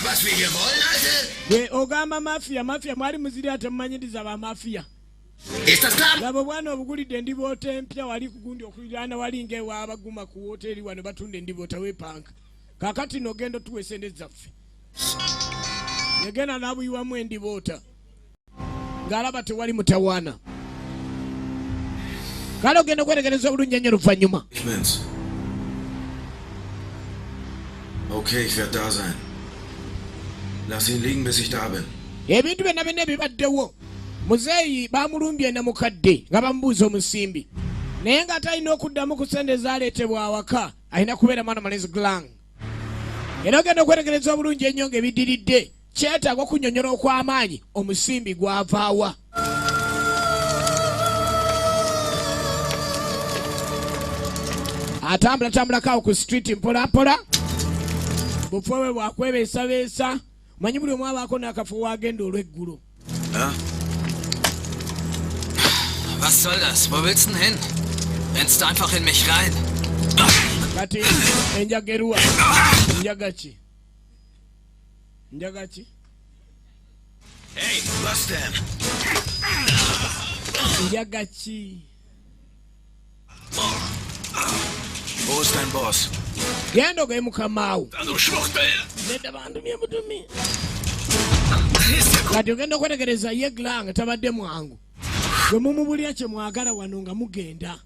Was wir hier wollen, Alte? Gwe ogamba mafiya mwali muziri ate mumanyiriza ba mafiya. Ist das klar? Labo bwana obugulidde endiboota empya wali kugundi okuliraana walinga ewaabaguma ku woteeri wano batunda endiboota weepanka. Kakati nogenda tuwe sente zaffe. Yagenda n'abuyiwamu endiboota ng'alaba tewali mutawaana. Kale ogenda okwetegereza obulungi ennyo oluvannyuma. Okay, ich werde da sein. Lass ihn liegen, bis ich da bin. Ebintu byonna byonna ebibaddewo muzeeyi baamulumbye na mukadde nga bamubuuza omusimbi naye nga talina okuddamu ku sente zaaleetebwa awaka alina kubeera mwana malezi glang. Era ogenda okwetegereza obulungi ennyo ng'ebiddiridde kyetaaga okunnyonnyola okw'amaanyi omusimbi gw'avaawa. Atambulako ku street mpolampola bufo bwe bwakwebeesabeesa manyi buli omu abaako n'akafo waagenda olw'eggulo. Was soll das? Wo willst du denn hin? Rennst du einfach in mich rein? Kati enjagerwa njagaki Hey, was denn? njagaki Wo ist dein Boss? genda ogaye mukamaawo Du Schwuchtel! nedda bandumye budumi. Kati ogenda okwetegereza ye glang tabadde mwangu gwe mumubulya kye mwagala wano nga mugenda.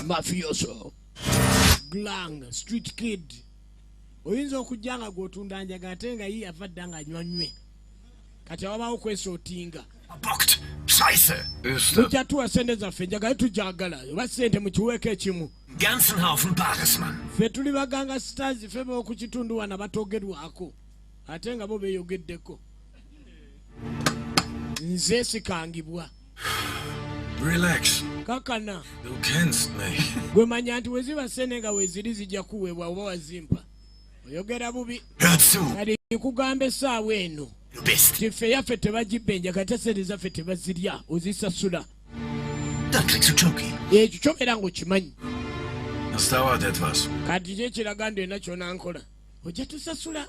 Mafioso glang street kid oyinza okujja nga gw'otunda njaga ate nga ye yava dda ng'anywanywe kati wabaawo kwesootinga. Bockt! Scheiße! Tujja tuwa sente zaffe njagala tujagala oba sente mukiweeko ekimu. Ganzen Haufen Bares, Mann. Ffe tuli baganga stars ffe b'okukitundu wano batoogerwako ate nga bo beeyogeddeko. Nze sikangibwa. Relax. Kakana. Du kennst mich. Gwe manya nti weziba sene nga weziri zijja kuweebwa oba wazimpa. Oyogera bubi. Hör zu! Kali nkugamba essaawa eno. Du bist! Ti ffe yaffe tebagibbenja kati sente zaffe tebazirya ozisasula. Dann kriegst du Jockey. Ekyo kyobeera ng'okimanyi. Das dauert etwas. Kati kye kiraga nti olina ky'onankola. Ojja tusasula.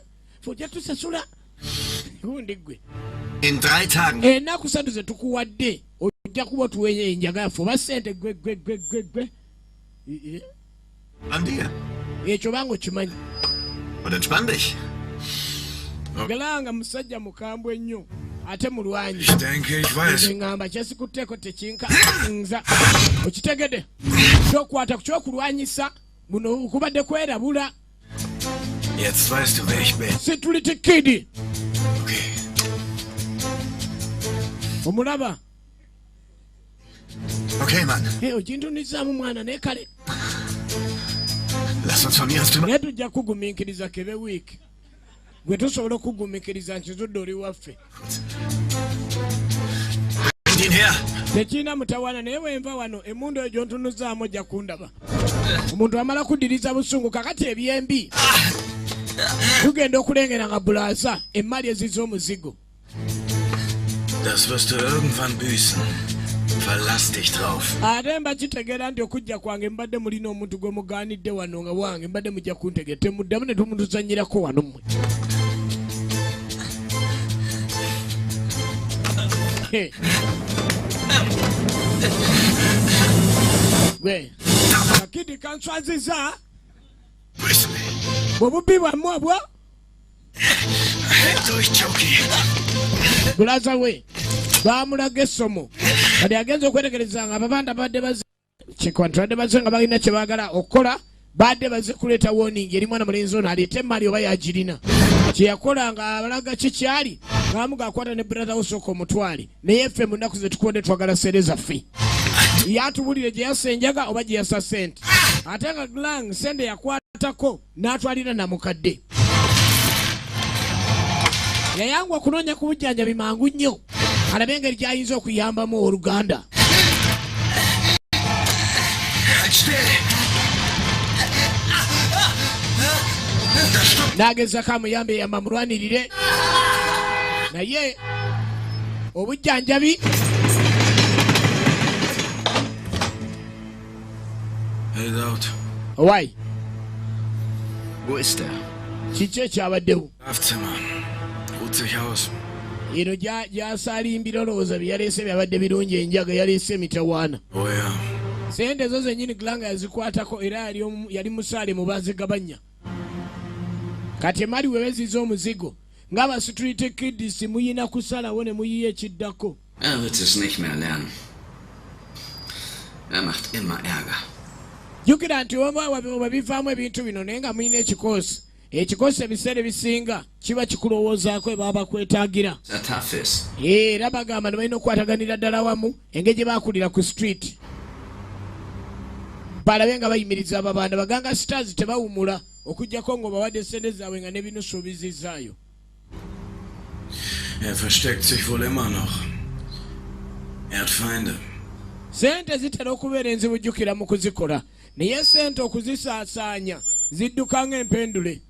Gundi gwe. In 3 Tagen. Ennaku 3 ze tukuwadde ojja kuba tuweeye enjaga yaffe oba ssente gwe. An dir. Ekyo banga okimanyi. Und entspann dich. Galanga musajja mukambwe nnyo ate mulwanyi. Ich denke, ich weiß. Ngamba kyesikutteko tekinka nza okitegedde kyokwata ku kyokulwanyisa buno kubadde kwerabula. Jetzt weißt du, wer ich bin. Situlity kid. Okay. Omulaba. Okay, Mann. Ogintunizaamu mwana naye kale. Lass uns von mir aus drüber. Naye tujja kugumiikiriza kebe wiiki. Gwe tusobola okugumiikiriza nkizudde oli waffe. Bring ihn her. Tekirina mutawaana naye wenva wano emundu eyo gy'ontunuzaamu ojja kundaba. Omuntu amala kuddiriza busungu kakati ebyembi. Tugenda okulengera nga bulaasa emmali eziza omuzigo. Das wirst du irgendwann büßen. Verlass dich drauf. Ate mba kitegeera nti okujja kwange mbadde mulina omuntu gwe mugaanidde wano nga wange mbadde mujja kuntegera temuddamu ne tumutuzanyirako wano mmwe. Gwe akidi kanswaziza bw'obubbi bwammwe obwo Durch Jockey. bulaza we baamulaga essomo kati agenza okwetegereza nga ababanda badde kikwantadde bazze nga balina kye baagala okukola badde bazze kuleeta warning eri mwana mulenzi ono aleete emmali oba yagirina kye yakola nga abalaga kikyali ng'amu gaakwata ne brother osooka omutwale naye ffe mu nnaku ze tukonde twagala sente zaffe yatubulire gye yasenjaga oba gye yasa sente ate nga glang sente yakwata yamukwatako n'atwalira namukadde. Yayangwa kunoonya ku bujjanjabi mangu nnyo alabe engeri gy'ayinza okuyambamu oluganda. N'agezako amuyambe yamamulwanirire naye obujjanjabi Hey, laut. Why? Wo ist er? Kiki ekyabaddewo? Schlafzimmer. Ruht sich aus. Eno gy'asalimbira olowooza bye yaleese byabadde birungi enjaga yaleese emitawaana. Oh ja. Sente zo zennyini Glanga yazikwatako era yali musaale mu bazigabanya. Kati emali we beziza omuzigo ng'aba street kids muyina kusalawo ne muyiya ekiddako. Er wird es nicht mehr lernen. Er macht immer Ärger. Jjukira nti oba bivaamu ebintu bino naye nga muyina ekikoosi. Ekikoosi ebiseera ebisinga kiba kikulowoozaako eba bakwetaagira. Era bagamba ne balina okukwataganira ddala wamu engeri gye baakulira ku street. Balabe nga bayimiriza ababanda baganga stars tebawumula okujjako ng'obawadde sente zaabwe nga n'ebinusu obizizaayo. Er versteckt sich wohl immer noch. Er hat Feinde. Sente zitera okubeera enzibujjukira mu kuzikola naye sente okuzisaasaanya zidduka ng'empendule.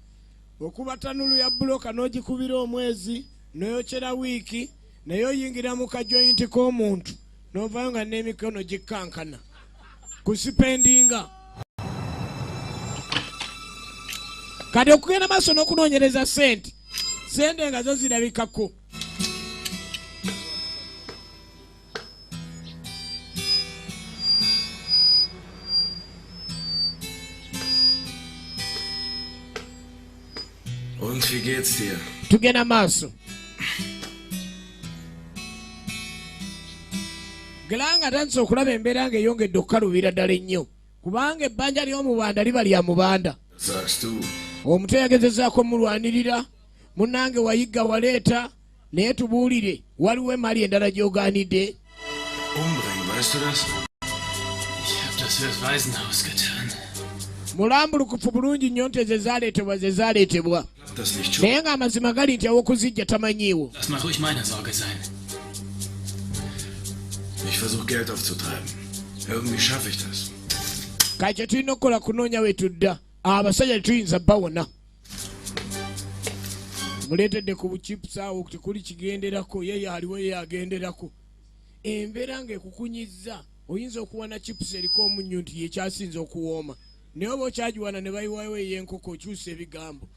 Okuba tanulu ya buloka n'ogikubira omwezi n'oyokyera wiiki naye oyingira mu kajoyinti k'omuntu n'ovaayo nga n'emikono gikkankana kusipendinga. Kati okugenda maaso n'okunoonyereza sente nga zo zirabikako. Und wie geht's dir? Tugenda maaso. Glanga atandise okulaba embeera ng'eyongedde okukalubira ddala ennyo kubanga ebbanja ly'omubanda liba lya mubanda. Omutwe yagezezaako mulwanirira munnange wayigga waleeta naye tubuulire waliwo emali endala gy'ogaanidde. Mulambulukufu bulungi nnyo nti ze zaaleetebwa naye ng'amazima gali nti aw'okuzijja tamanyiiwo. Ich versuche Geld aufzutreiben. Irgendwie schaffe ich das. Kati tulina okukola kunoonya wetudda abasajja tuyinza bawona. Muleetedde ku buchips awo tekuli kigenderako yeye aliwo ye agenderako. Embeera ng'ekukunyizza oyinza okuwana chips eriko omunnyo nti yekyasinza okuwooma naye oba okyagiwana ne bayiwayo ey'enkoko okyusa ebigambo.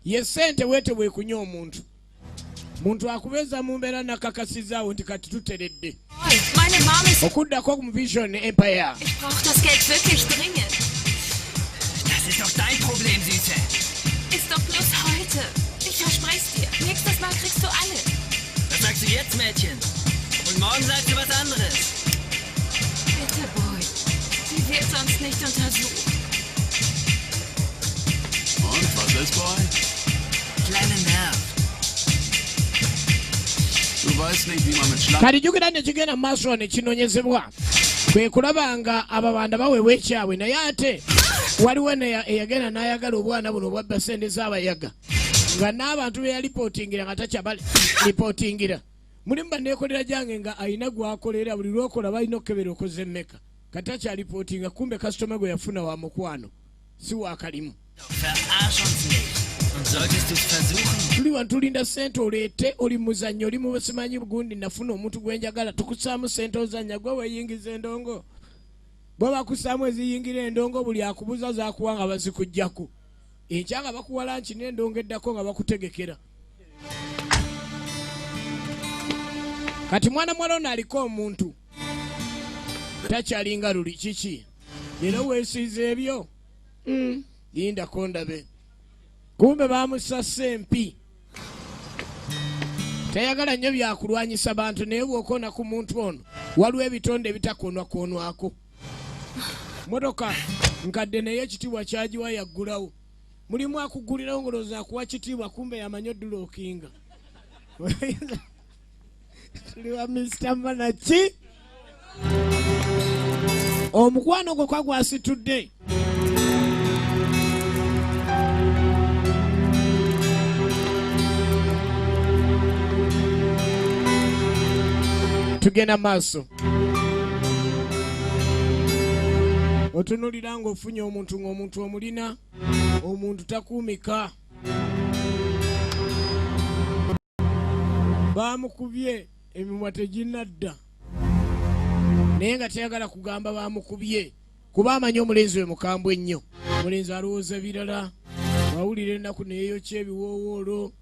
Ye ssente weete bwekunya omuntu. Muntu akubeeza mu mbeera nakakasizaawo nti kati tuteredde. Okuddako mu Vision Empire. Ich brauche das Geld wirklich dringend. Das ist doch dein Problem, Süße. Ist doch bloß heute. Ich verspreche dir. Nächstes Mal kriegst du alles. Was sagst du jetzt, Mädchen? Und morgen sagst du was anderes. Bitte, Boy. Sie wird sonst nicht untersucht. Und, was ist, Boy? Kleine Nerv. Du weißt nicht, wie man mit Schlangen... Kati jjukira nekigenda mu maaso ne kinoonyezebwa kwe kulaba nga ababanda baweebwa ekyabwe naye ate waliwo eyagenda n'ayagala obwana buno obwabba sente z'abayaga nga n'abantu be yalipootingira nga takyabalipotingira. Mulimu banneekolera gyange nga alina gwakolera buli lwokola balina okukebera okoze mmeka kati takyalipootinga kumbe kasitoma gwe yafuna wa mukwano si wakalimu. Tuli wano tulinda sente oleete oli muzannyo oli mubasimanyi bugundi nafuna omuntu gwenjagala tukusaamu sente ozannya gwe weeyingiza endongo. Bwe bakusaamu eziyingira endongo buli akubuza zaakuwa nga bazikuggyako. Ekyanga bakuwa lanki n'endongo eddako nga bakutegekera. Kati mwana muwala ono aliko omuntu takyalinga luli kiki era weesiiza ebyo lindako ndabe. Kumbe bamusasa empi. Tayagala nnyo byakulwanyisa bantu naye bw'okoona ku muntu ono waliwo ebitonde ebitakoonwakoonwako. Motoka nkadde naye ekitiibwa kyagiwa yaggulawo. Mulimu akuggulirawo ngolooza akuwa kitiibwa kumbe yamanyi odulookinga. Tuliwa Mr. Manaki. Omukwano gwe kwa gwasitudde. Tugenda maaso. Otunulira ng'ofunye omuntu ng'omuntu omulina, omuntu takuumika. Baamukubye emimwa teginnadda. Naye nga teyagala kugamba baamukubye. Kuba amanyi omulenzi we mukambwe ennyo. Omulenzi alowooza birala. Wawulira ennaku neeyokya ebiwoowoolo.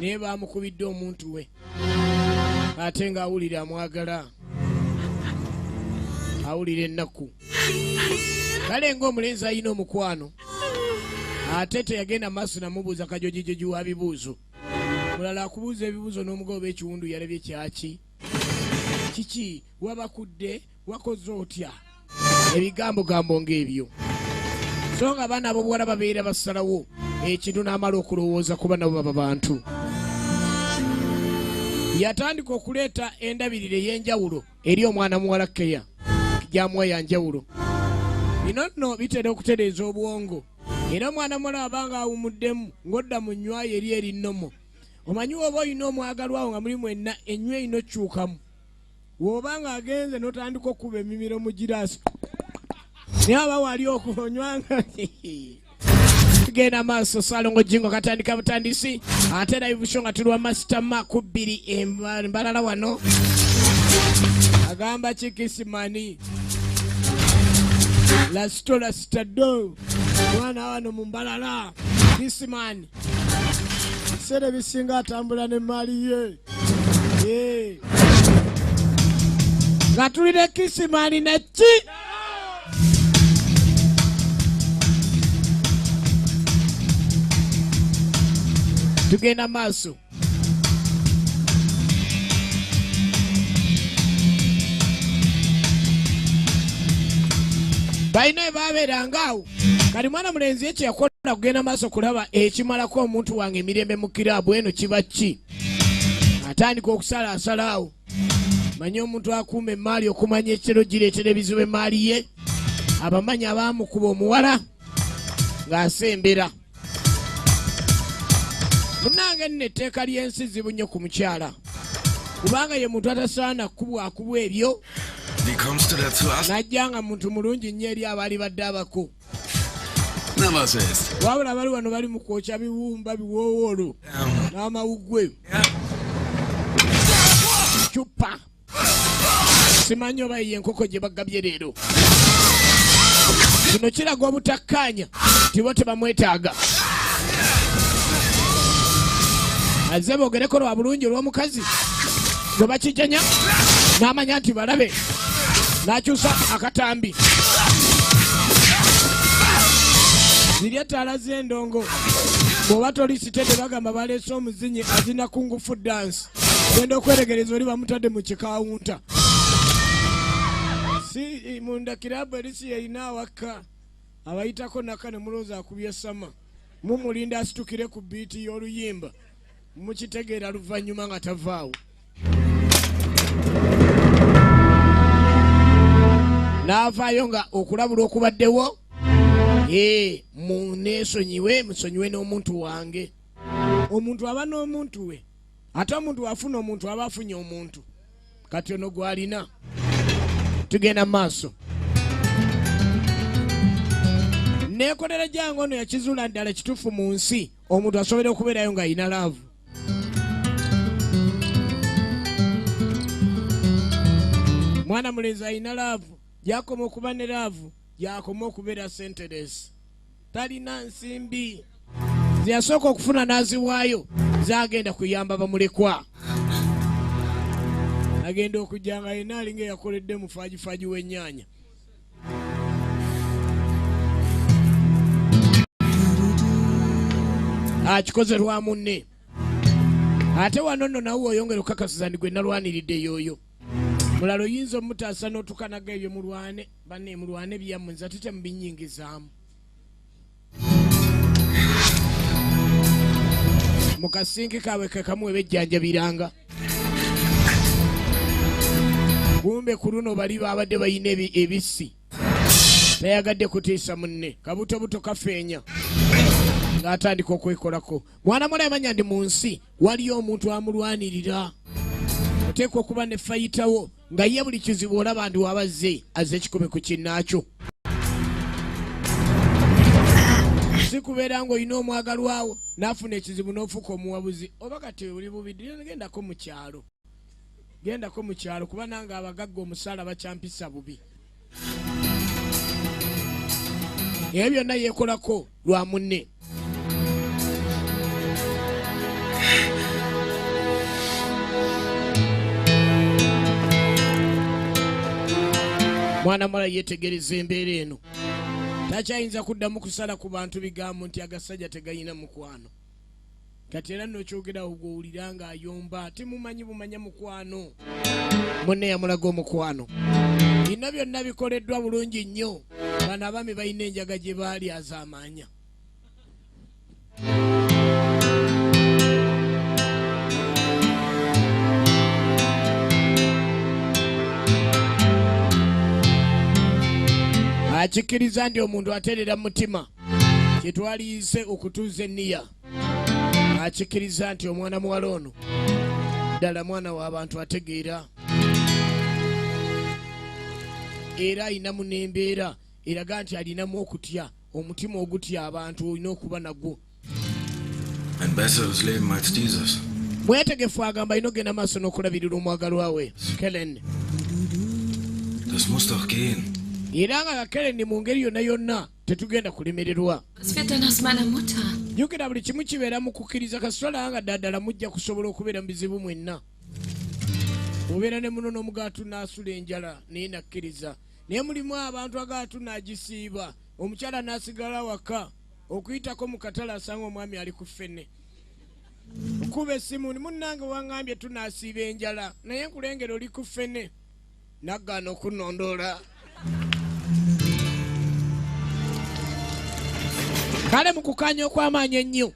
Naye baamukubidde omuntu we. Ate ng'awulira amwagala. Awulira ennaku. Kale ng'omulenzi alina omukwano. Ate teyagenda maaso namubuuza kajojijoji wa bibuuzo. Mulala akubuuza ebibuuzo n'omugoba ekiwundu yalabye kyaki. Kiki wabakudde wakoze otya. Ebigambo ng'ebyo. So nga abaana ab'obuwala babeera basalawo ekintu n'amala okulowooza kuba nabo baba bantu. Yatandika okuleeta endabirire ey'enjawulo eri omwana muwala Keya. Jamuwa ya njawulo. Bino nno bitera okutereeza obwongo. Era omwana muwala abanga awumuddemu ng'odda mu nnywayo eri nnomo. Omanyi oba olina omwagalwawo nga mulimu ennywa ino kyukamu. W'obanga agenze n'otandika okuba emimiro mu giraasi. Naye aba wali okunywanga. Tugenda maaso Salongo Jingo katandika butandisi. Ate era ibusho nga tulwa masitama ku 2 embalala wano. Agamba Chikisimani. La stado. Mwana wano mu mbalala. Kisimani. Sere bisinga atambula ne mali ye. Gatulire Kisimani na chi. Tugenda maaso. Baina babeeranga awo. Kali mwana mulenzi ekyo yakola kugenda maaso kulaba ekimalako omuntu wange emirembe mu kiraabu eno kiba ki. Atandika okusalaasala awo. Manyi omuntu akuuma emaali okumanya ekiro gireetera ebizibu emaali ye. Abamanyi abaamukuba omuwala ng'asembera. Munange nno etteeka ly'ensi zibu nnyo ku mukyala. Kubanga ye muntu atasaana kubwa ebyo. Najja nga muntu mulungi nnyo eri abaali badde abako. Wabula bali wano bali mu kwokya biwumba biwoowoolo n'amawuggwe. Cupa. Simanyi oba ye enkoko gye bagabye leero. Kino kiraga obutakkaanya nti bo tebamwetaaga. Azze boogereko lwa bulungi olw'omukazi gwe bakijjanya n'amanya nti balabe n'akyusa akatambi. Ziri ettaala z'endongo bw'oba tolisitedde bagamba baleese omuzinyi azina kungufu dansi. Genda okweregereza oli bamutadde mu kikawunta. Si munda kirabu erisi yalina awaka abayitako naka ne mulooza akubye sama. Mumulinda asitukire ku biiti y'oluyimba. Mukitegeera luvannyuma nga tavaawo. N'avaayo nga okulabula okubaddewo. Muneesonyiwe musonyiwe n'omuntu wange. Omuntu aba n'omuntu we. Ate omuntu afuna omuntu aba afunye omuntu. Kati ono gwalina. Tugenda maaso. Neekolera gyange ono yakizuula ddala kituufu mu nsi. Omuntu asobola okubeerayo ng'ayina laavu. Mwana mulenzi ayina laavu. Gyakoma okuba ne laavu. Gyakoma okubeera senteresi. Talina nsimbi. Zeyasooka okufuna n'aziwaayo. Zagenda kuyamba bamulekwa. Agenda okujja nga yena alinga yakoledde mufaaji w'ennyaanya. Akikoze lwa munne. Ate wano nno nawe oyongera okukakasiza ndi gwe nalwaniridde yooyo. Mulala oyinza omutaasa n'otukanaga ebyo mulwane. Banne mulwane byammwe nze ate temubinyingizaamu. Mu kasinki kaabwe kekamu ebejjanjabiranga. Kumbe ku luno bali babadde bayina ebisi. Tayagadde kutiisa munne. Kabutobuto kafeenya. ng'atandika okwekolako. Mwana muwala yamanya ndi mu nsi waliyo omuntu amulwanirira. Oteekwa okuba ne fayitawo nga ye buli kizibu olaba ndi wabazze azze ekikome ku kinnaakyo. Si kubeera ng'olina omwagalwawo n'afuna ekizibu n'ofuuka omuwabuzi. Oba kati oli bubi gendako mu kyalo. Gendako mu kyalo kuba nange abagagga omusaala bakyampisa bubi. Ebyo byonna yeekolako lwa munne. Mwana muwala yeetegereza embeera eno. Takyayinza kuddamu kusala ku bantu bigambo nti agasajja tegayina mukwano. Kati era n'okyogera ogwowulira ng'ayomba timumanyi bumanya mukwano. Munne yamulaga omukwano. Bino byonna bikoleddwa bulungi nnyo. Bano abaami balina enjaga gye baali azaamaanya. Akikkiriza ndi omuntu ateerera mu mutima kyetwaliise okutuuza enniya. Akikkiriza nti omwana muwala ono ddala mwana w'abantu ategeera era ayinamu n'embeera eraga nti alinamu okutya omutima ogutya abantu olina okuba nagwo. Mwetegefu agamba alina ogenda maaso n'okulabirira omwagalwa we Kellen. Era nga Kellen mu ngeri yonna yonna tetugenda kulemererwa. Jjukira buli kimu kibeera mu kukkiriza kasitola nga ddala mujja kusobola okubeera mu bizibu mwenna. Obeera ne muno n'omugaatu n'asula enjala naye nakkiriza. Naye mulimu abantu agaatu n'agisiiba. Omukyala n'asigala waka okuyitako mu katale asanga omwami ali ku ffene. Okuba essimu ni munnange waŋŋambye tunaasiiba enjala naye nkulengera oli ku ffene. Naggaana okunnondoola. Kale mu kukaanya okw'amaanyi ennyo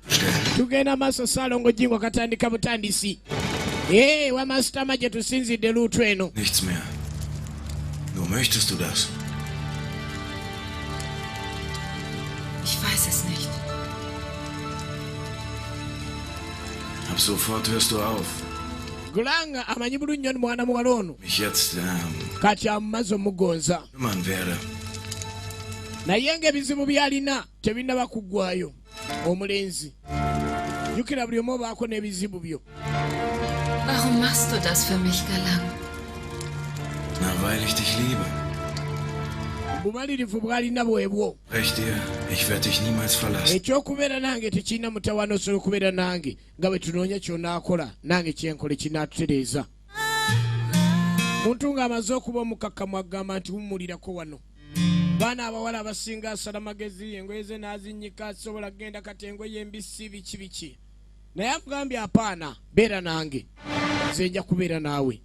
tugenda maaso Ssaalongo Jingo katandika butandisi. Wamasitama gye tusinzidde luutu eno. Nichts mehr. Nur möchtest du das? Ich weiß es nicht. Ab sofort hörst du auf. Gulanga amanyi bulungi nnyo mwana muwala ono. Mich jetzt kati amumaze omugonza. kümmern werde. Naye ng'ebizibu by'alina tebinnaba kuggwayo. Omulenzi jjukira buli omu obaako n'ebizibu byo. Warum machst du das für mich, Galang? Na, weil ich dich liebe. Bumalirivu bw'alina bwebwo. Recht dir, ich werde dich niemals verlassen. Ekyokubeera nange tekirina mutawaana osobola okubeera nange nga bwe tunoonya ky'onaakola nange kyenkole kinaatutereeza. Muntu ng'amaze okuba omukakkamu agamba nti wumulirako wano. Baana abawala abasinga asala magezi engoye ze n'azinnyika asobola kgenda kati engoye embisi biki biki. Naye amugambye apaana beera nange nze nja kubeera naawe.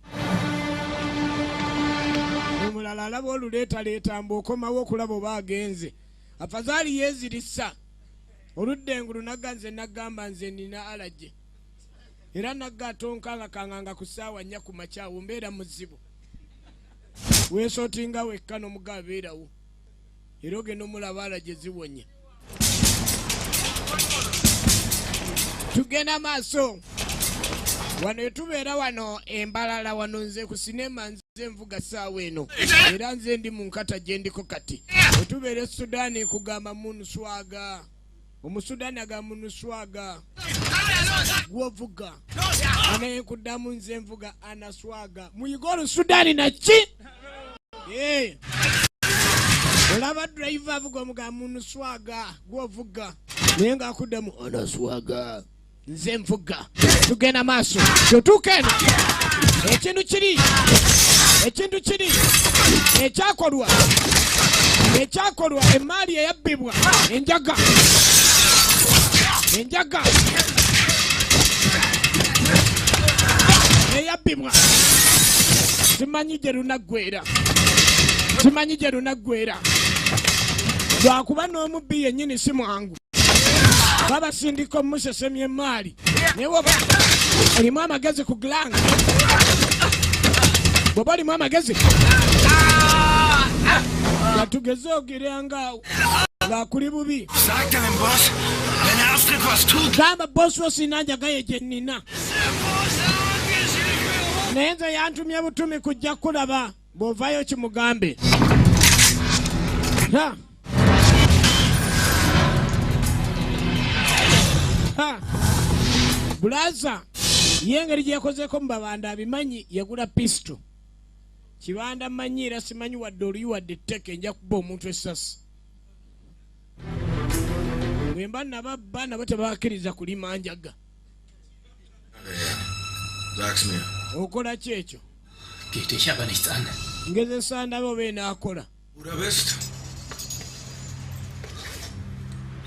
Omulala alaba oluleetaleeta mbu okomawo okulaba oba agenze. Afazaali yeezirisa oludda engulu nagga nze naggamba nze nina alajje. Era nagga atonkanga kanganga ku ssaawa 4 ku makyawo mbeera muzibu. Weesootinga wekka n'omuga abeerawo. Era ogenda omulaba alajje ziwonya. Tugenda maaso. Wano etubeera wano embalala wano nze ku sinema nze nvuga ssaawa eno. Era nze ndi mu nkata gye ndiko kati. Etubeera e Sudaani kugamba munuswaga. Omusudaani agamba munuswaga. Gwovuga. Anaye kuddamu nze nvuga anaswaga. Muyiga Olusudaani naki? Olaba driver avuga omugamba munuswaga. Gwovuga. Naye ng'akuddamu anaswaga. Nze nvuga. Tugenda maaso. Tutuuka eno. Ekintu kiri. Ekyakolwa emaali eyabbibwa. Enjaga. Eyabbibwa. Simanyi gye lunaggwera. Lwakuba n'omubbi yennyini si mwangu. Babasindika omusesemya emaali. Naye woba olimu amagezi ku glanga. Bw'oba olimu amagezi. Gatugeze ogerangaawo. Ng'akuli bubi. Sag deinem Boss, Wenn er Astrid was tut. Gamba boss wasinanja gaye jenina. Nenza yantumye butumi kujja kulaba bovayo kimugambe. Ha. Ha. Blaza yengeri gyekozeko mubabanda abimanyi yagula pisto. Kibanda manyira simanyi wadde oliwadde etteke nja kuba omuntu essasi. Bwemba nababba nabo tebakkiriza kulima njaga. Sag's mir. Okola ki ekyo? Geht dich aber nichts an. Ngezesa nabo benaakola. Wo du bist.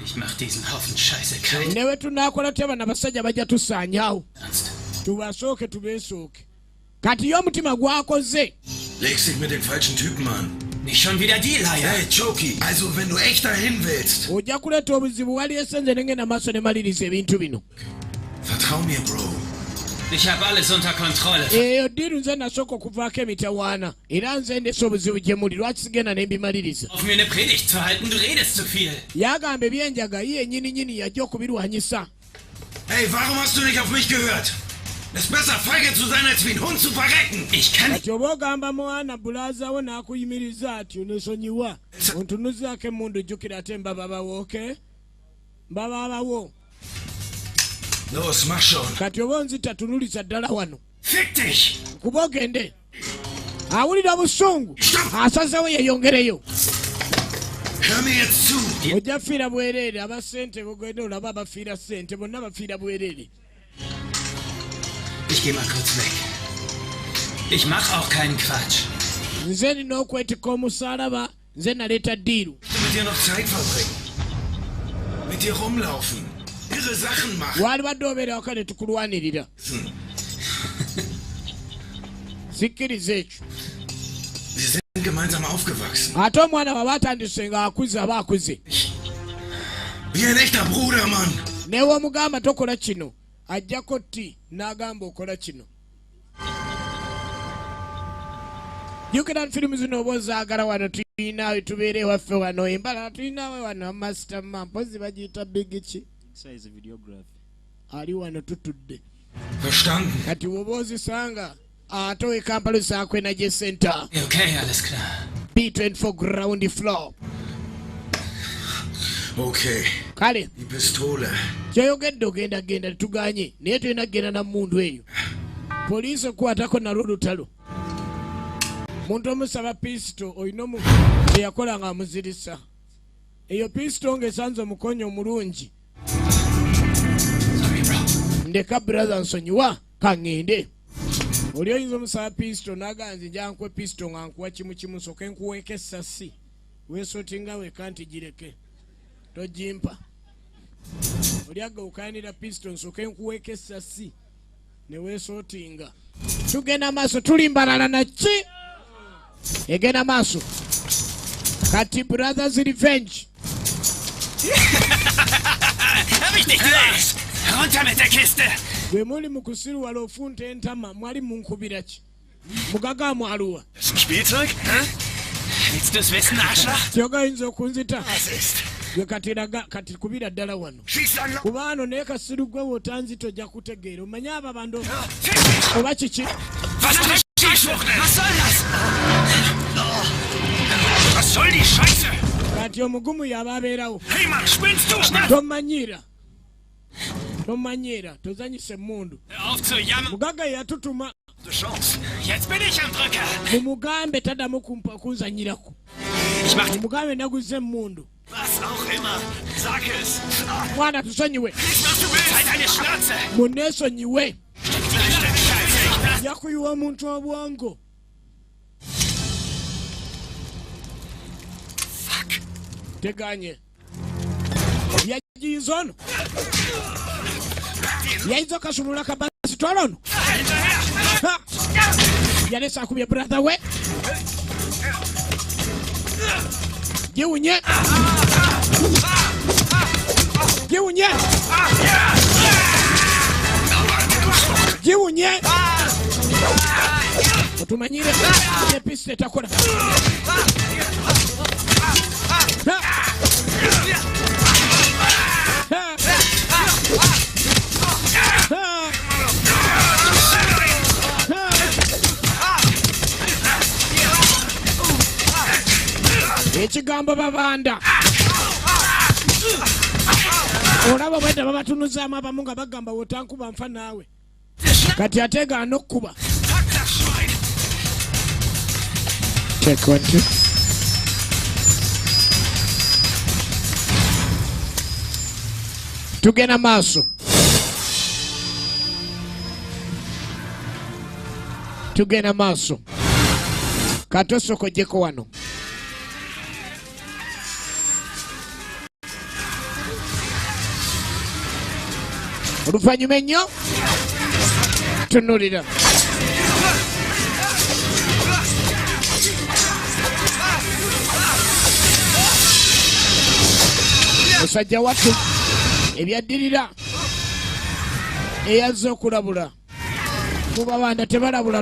Ich mach diesen Haufen Scheiße kalt. Newe tunaakola teba n'abasajja bajja tusaanyaawo. Ernst. Tubasooke tubeesooke. Kati y'omutima gwakoze. Legst dich mit den falschen Typen an. Nicht schon wieder die Leier. Hey, Choki, also wenn du echt dahin willst. Ojja kuleeta obuzibu wali esenze nengenda maaso ne maliriza ebintu bino. Vertrau mir, Bro. Ich habe alles unter Kontrolle. Eyo ddiru nze nasooka okuvaako emitawaana era nze ndese obuzibu gye muli lwaki sigenda ne mbimaliriza. Auf mir eine Predigt zu halten, du redest zu viel. Yagamba ebyenjaga ye nyini yajja okubirwanyisa. Hey, warum hast du nicht auf mich gehört? Es ist besser, feige zu sein, als wie ein Hund zu verrecken. Ich kann nicht. Kati oba ogamba mwana bulaazawo n'akuyimiriza atyo nesonyiwa ontunuzaako emmundu jjukira ate mbababawo, okay? Mbababawo. Los, mach schon. Kati oba onzita tunuliza ddala wano. Fick dich. Kuba ogende. Awulira busungu. Asazewo yeyongereyo. Hör mir jetzt zu. Ojja fiira bwereere abasente bogende olaba abafiira ssente bonna bafiira bwereere. Ich geh mal kurz weg. Ich mach auch keinen Quatsch. Nze nina okwetika omusalaba nze naleeta ddiiru. Ich will mit dir noch Zeit verbringen. Mit dir rumlaufen. Irre Sachen machen. Wali badde obeera waka ne tukulwanirira. Sikkiriza ekyo. Wir sind gemeinsam aufgewachsen. Ate omwana baba atandise nga akuze aba akuze. Wie ein echter Bruder, Mann. Newe omugamba tokola kino. Ajjako ti n'agamba okola kino. Jukira firimu zino oba ozaagala wano tuyinaawe tubeere ewaffe wano embala tuyinaawe wano master man mpozi bagiyita big ki. Size videography. Ali wano tutudde. Verstanden. Kati woba ozisanga ate owe Kampala Sacco Energy Center. Okay, alles klar. B24 ground floor. Okay. Kale. Die Pistole. Kyoyogedde ogenda genda tuganye naye tulina kugenda na mmundu eyo. Poliisi okukwatako nalwo olutalo. Muntu omusaba pisto olina omu eyakola nga amuzirisa. Eyo pisto ng'esanze omukonyo omulungi. Ndeka brother nsonyiwa kaŋŋende. Oli oyinza omusaba pisto n'aganzi nja nkwe pisto nga nkuwa kimu kimu nsooke nkuweeko essasi. Weesootinga weka nti gireke. Tojimpa. Oli agawukanira pisto nsooke nkuweeko essasi. Ne weesootinga. Tugenda maaso tulimbalala na ki? Egenda maaso. Kati brothers revenge. Hab ich dich gleich! Runter mit der Kiste! Bwe muli mu kusiruwala ofunta entama mwali munkubira ki? Mugaga mwaluwa. Ist ein Spielzeug? Hä? Willst du es wissen, Arschloch? Kyogayinza okunzita. Was ist? Gwe kati kubira ddala wano. Kuba ano naye kasiru gwe wotanzita ojja kutegeera. Omanyi abo abantu oba kiki? Was soll das? Was soll die Scheiße? Kati omugumu yaba abeerawo. Hey Mann, spinnst du? Tomanyira, tozanyisa emmundu. Hör auf zu jammern. Mugaga yatutuma. Chance. Jetzt bin ich am Drücker. Mumugambe taddamu kunzanyirako. Ich mach Mumugambe naguze emmundu. was auch immer. Sag es. Mwana tusonyiwe. Nicht, was du willst. Halt deine Schnauze. Muneesonyiwe. Stück Scheiße. Yakuyiwa omuntu obwongo. Fuck. Teganye. Yagiyiza ono. Yayiza okasumulula kabasi twala ono. Yalesa akubye brother we. Giwunye. Giwunye. Giwunye. Otumanyire episi etakola. ebigambo babanda olaba bwedda babatunuzaamu abamu nga bagamba wotankuba nfa naawe kati ate gaana okkuba tugenda maaso katosokojeko wano oluvannyuma ennyo tunulira musajja wattu ebyaddirira eyazze okulabula mu babanda tebalabula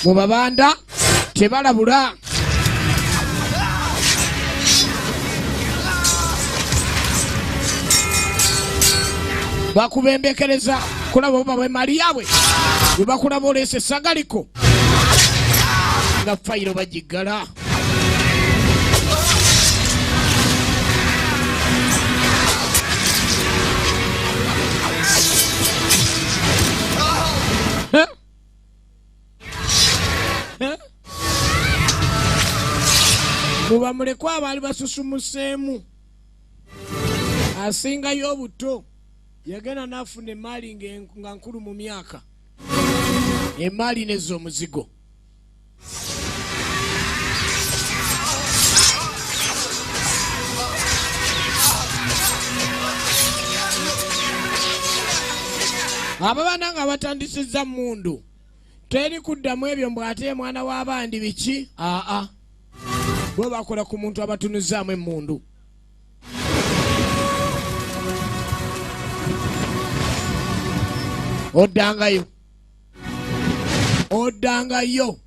mu babanda tebalabula bakubembekereza kulaba oba bwe mali yaabwe bwe bakulaba oleese sagaliko nga fayiro bagiggala muba mulekwa abaali basusumuseemu asingayo obuto yagenda n'afuna emaali nga nkulu mu myaka emaali nezza omuzigo ababaana nga batandisizza mundu teri kuddamu ebyo mbw'ate mwana w'abandi biki aa bo bakola ku muntu abatunuzaamu emmundu oddangayo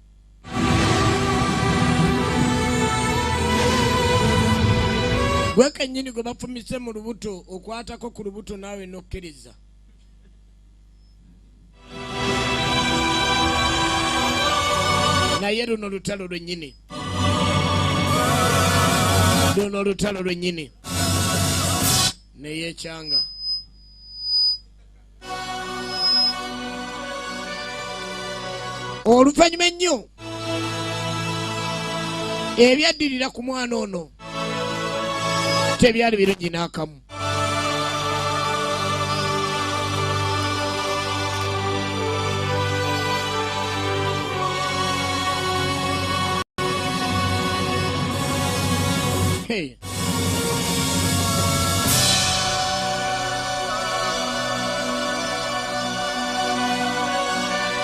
gwe kennyini gwe bafumise mu lubuto okwatako ku lubuto naawe nokkiriza naye luno lutalo lwennyini neyekyanga oluvannyuma ennyo ebyaddirira ku mwana ono tebyali birungi n'akamu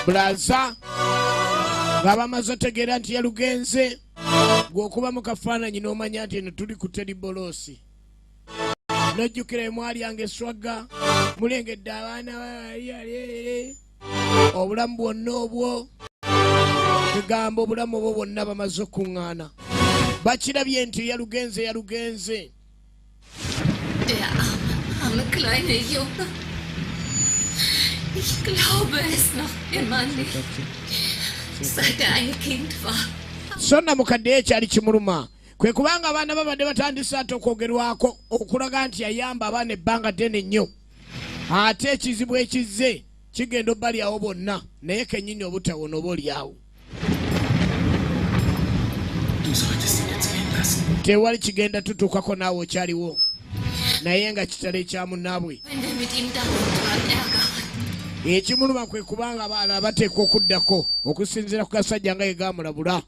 bulaza nga bamaze otegeera nti yalugenze gw'okuba mu kafaananyi n'omanya nti eno tuli ku teribolosi n'ojjukira emwalyanga eswaga mulengedde abaana baalialere obulamu bwonna obwo tugamba obulamu obwo bwonna bamaze okuŋŋaana bakirabye nti yalugenze Der arme kleine Junge. Ich glaube es noch immer nicht. Seit er ein Kind war. Sonna mukadde ekyali kimuluma kwe kubanga abaana babadde batandise ate okwogerwako okulaga nti yayamba abaana ebbanga ddene nnyo ate ekizibu ekizze kigenda obbali awo bonna naye kennyini obutawona oba oli awo tewali kigenda tutuukako naawe okyaliwo naye nga kitalo ekya munnaabwe ekimuluma kwe kubanga abaana bateekwa okuddako okusinziira ku gasajja nga ye gaamulabula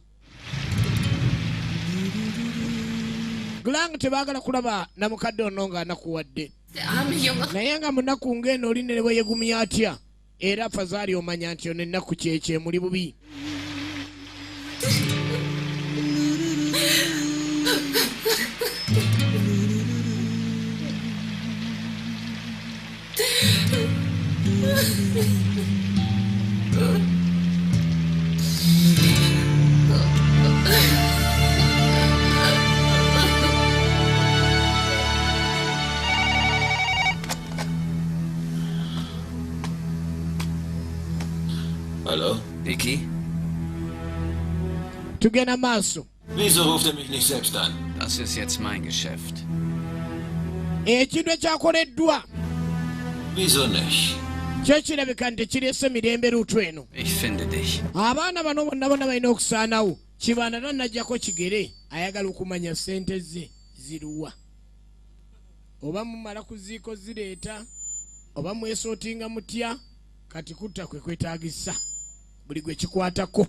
Gulang tebaagala kulaba na mukadde ono nga anakuwadde naye nga munaku ng'eno oli ne bwe yegumya atya era fazaali omanya nti ono ennaku kyekye muli bubi Hallo? Vicky? Tugenda maaso. Wieso ruft mich nicht selbst an? Das ist jetzt mein Geschäft. Ekintu ekyakoleddwa. Wieso nicht? Kyo kirabika nti kirese mirembe luutu eno. Ich finde dich. Abaana bano bonna balina okusaanawo. Kibanda tannajjako kigere ayagala okumanya ssente ze ziruwa. Oba mumala ku ziiko zireeta, oba mwesootinga mutya, kati kutta kwe kwetaagisa. Buli gwe kikwatako.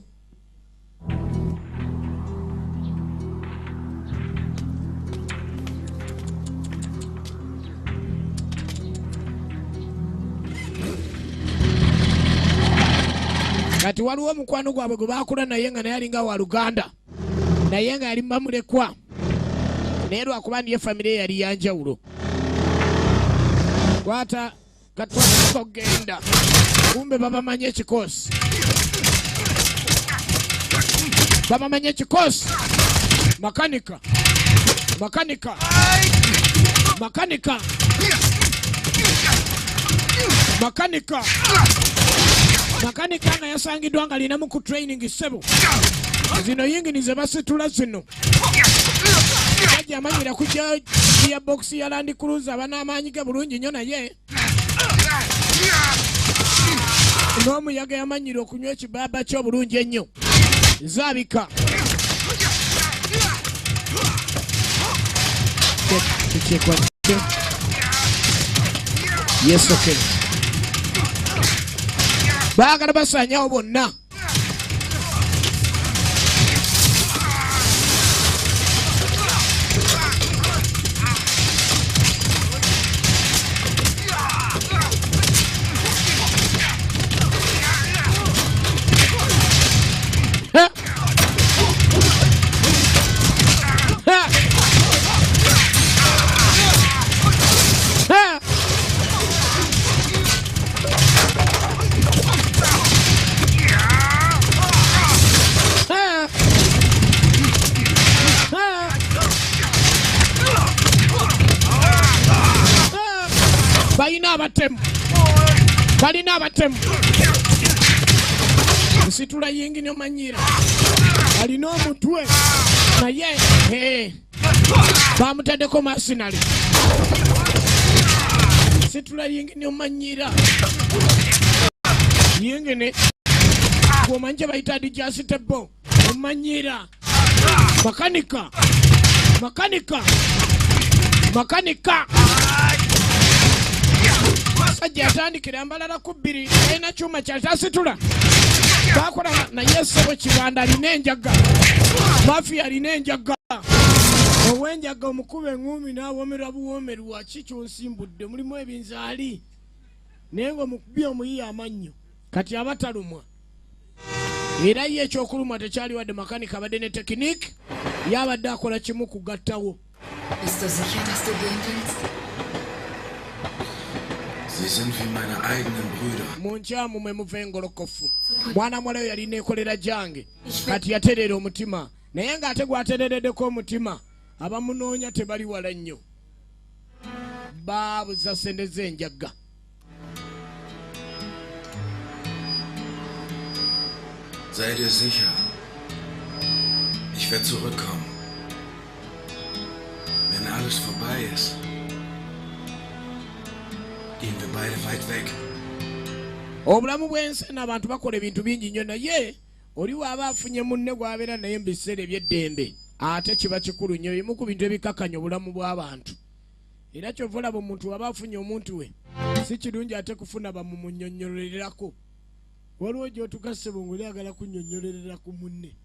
Kati waliwo omukwano gwabwe gwe baakula naye nga naye alinga wa Luganda. Naye nga yali bamulekwa. Naye lwakuba ndiye famire yali yanjawulo. Kwata katwala kogenda. Kumbe babamanye ekikoosi. Babamanye ekikoosi. Makanika. Makanika. Makanika. Makanika. Makanika nga yasangiddwa nga alinamu ku training ssebo. Zino yingini ze basitula zino. Kajja amanyira kujja ya box ya Land Cruiser abanaamaanyi ge bulungi nnyo naye. N'omuyaga yamanyira okunywa ekibaaba ky'obulungi ennyo. Zaabika. Yes, okay. Baagala basaanyawo bonna. Balina abatemu. Nsitula yingini omanyira. Alina omutwe. Naye bamutaddeko masinali. Nsitula yingini omanyira. Yingini. Gwomanje bayita dijasitebo. Omanyira. Makanika. Makanika. Makanika. Sajja atandikira mbalala ku bbiri alina kyuma kyatasitula. Bakola naye ssebo kibanda alina enjaga. Mafia alina enjaga. Owenjaga omukube eŋŋumi n'awomerwa buwomerwa kikyo nsimbudde mulimu ebinzaali. Naye ng'omukubi omuyiye amannyo. Kati abatalumwa. Era ye ekyokulumwa tekyali wadde makanika abadde ne tekiniki. Yabadde akola kimu kugattawo. Bist du sicher, dass du gehen willst? Sie sind wie meine eigenen Brüder. Munkyamu mwe muva engolokofu. Mwana muwala oyo yalina ekolera jange. Kati yatereera omutima. Naye ng'ate gwatereereddeko omutima. Abamunoonya tebali wala nnyo. Baabuza ssente z'enjaga. Sei dir sicher. Ich werde zurückkommen. Wenn alles vorbei ist, gehen wir beide weit weg. Obulamu bw'ensi n'abantu bakola ebintu bingi nnyo naye oli waaba afunye munne gw'abeera naye mu biseera eby'eddembe ate kiba kikulu nnyo bimu ku bintu ebikakanya obulamu bw'abantu. Era kyova olaba omuntu waba afunye omuntu we si kirungi ate kufuna bamumunyonnyolererako. Waliwo gy'otugasse bongo lyagala kunnyonnyolerera ku munne.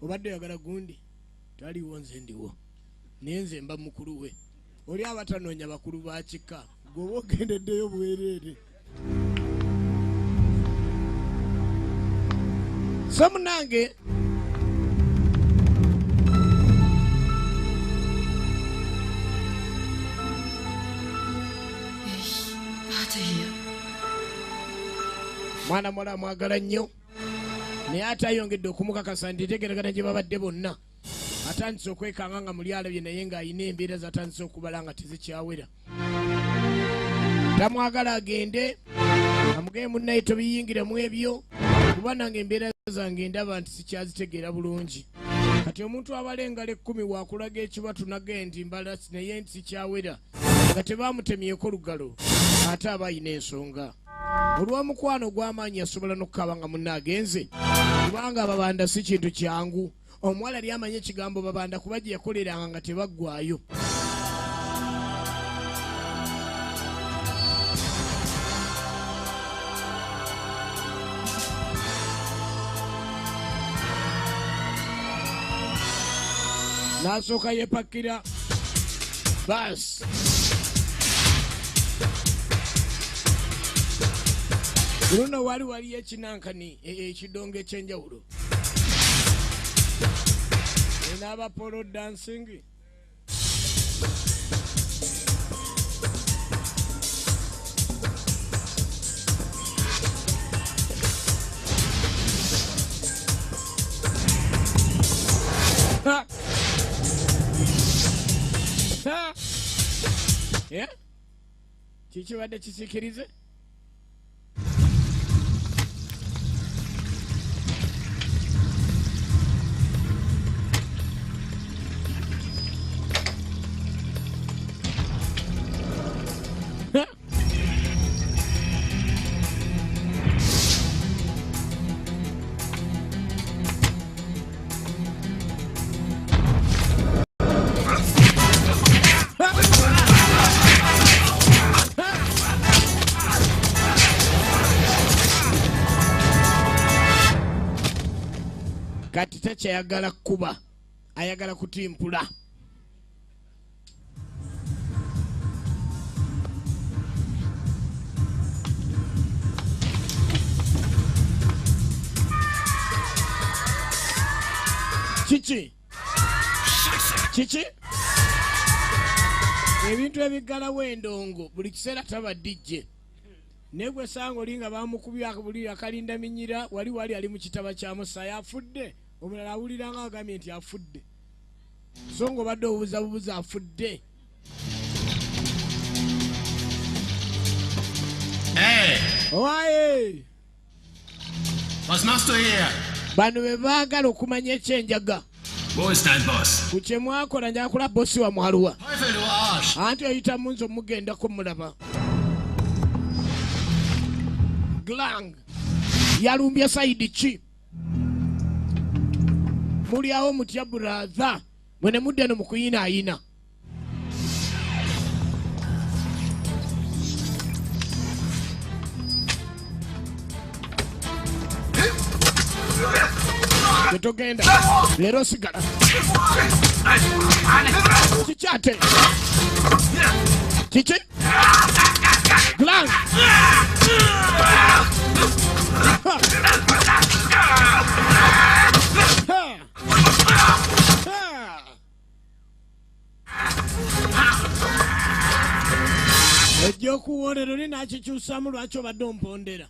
Obadde oyagala gundi taliwo nze ndiwo naye nze mba mukulu we. Oli abatanoonya bakulu ba kika gwoba ogendeddeyo bwereere. So munange Warte hier. Mwana muwala mwagala nnyo naye ate ayongedde okumukakasa nti tegeragana gye babadde bonna. Atandise okwekanga nga muli alabye naye ng'ayina embeera zatandise okubala nga tezikyawera. Tamwagala agende amugee munnaye tobiyingire mu ebyo kuba nange embeera zange ndaba nti sikyazitegeera bulungi. Kati omuntu abalengala 10 wakulaga ekibatu nagende mbala naye nti kyawera nga tebaamutemyeko lugalo ate aba ayina ensonga. Olw'omukwano gw'amaanyi asobola n'okukaba nga munne agenze kubanga babanda si kintu kyangu. Omuwala yali amanye ekigambo babanda kuba gye yakoleranga nga tebaggwayo. N'asooka yeepakira baasi. Luno waliyo ekinankani ekidongo ekyenjawulo. N'aba polo dancing. Ha! Ha! Yeah? Kiki wadde kisikirize? Kati takyayagala kuba, ayagala kutimpula. Kiki? Kiki? Ebintu ebigalawo endongo buli kiseera taba dijje. Negwe sanga olinga bamukubya buli akalinda minyira wali ali mu kitaba kya Musa yafudde. Omulala awulira nga agambye nti afudde. So ng'obadde obuuza afudde. Hey! Owaye! Was machst du hier? Bano be baagala okumanya ekyenjaga. Wo ist dein Boss? Ku kye mwakola njakula bossi wa mwaluwa. Teufel, du Arsch! Anti oyita mu nzo mugendako mulaba. Glang yalumbye saidi ki? Muli awo mutya brother mwene mudde no mukuyina ayina. Tetogenda leero sigala kikyate kiki Glang ejja okuwolera oli n'akikyusamu lwaki obadde ompondera.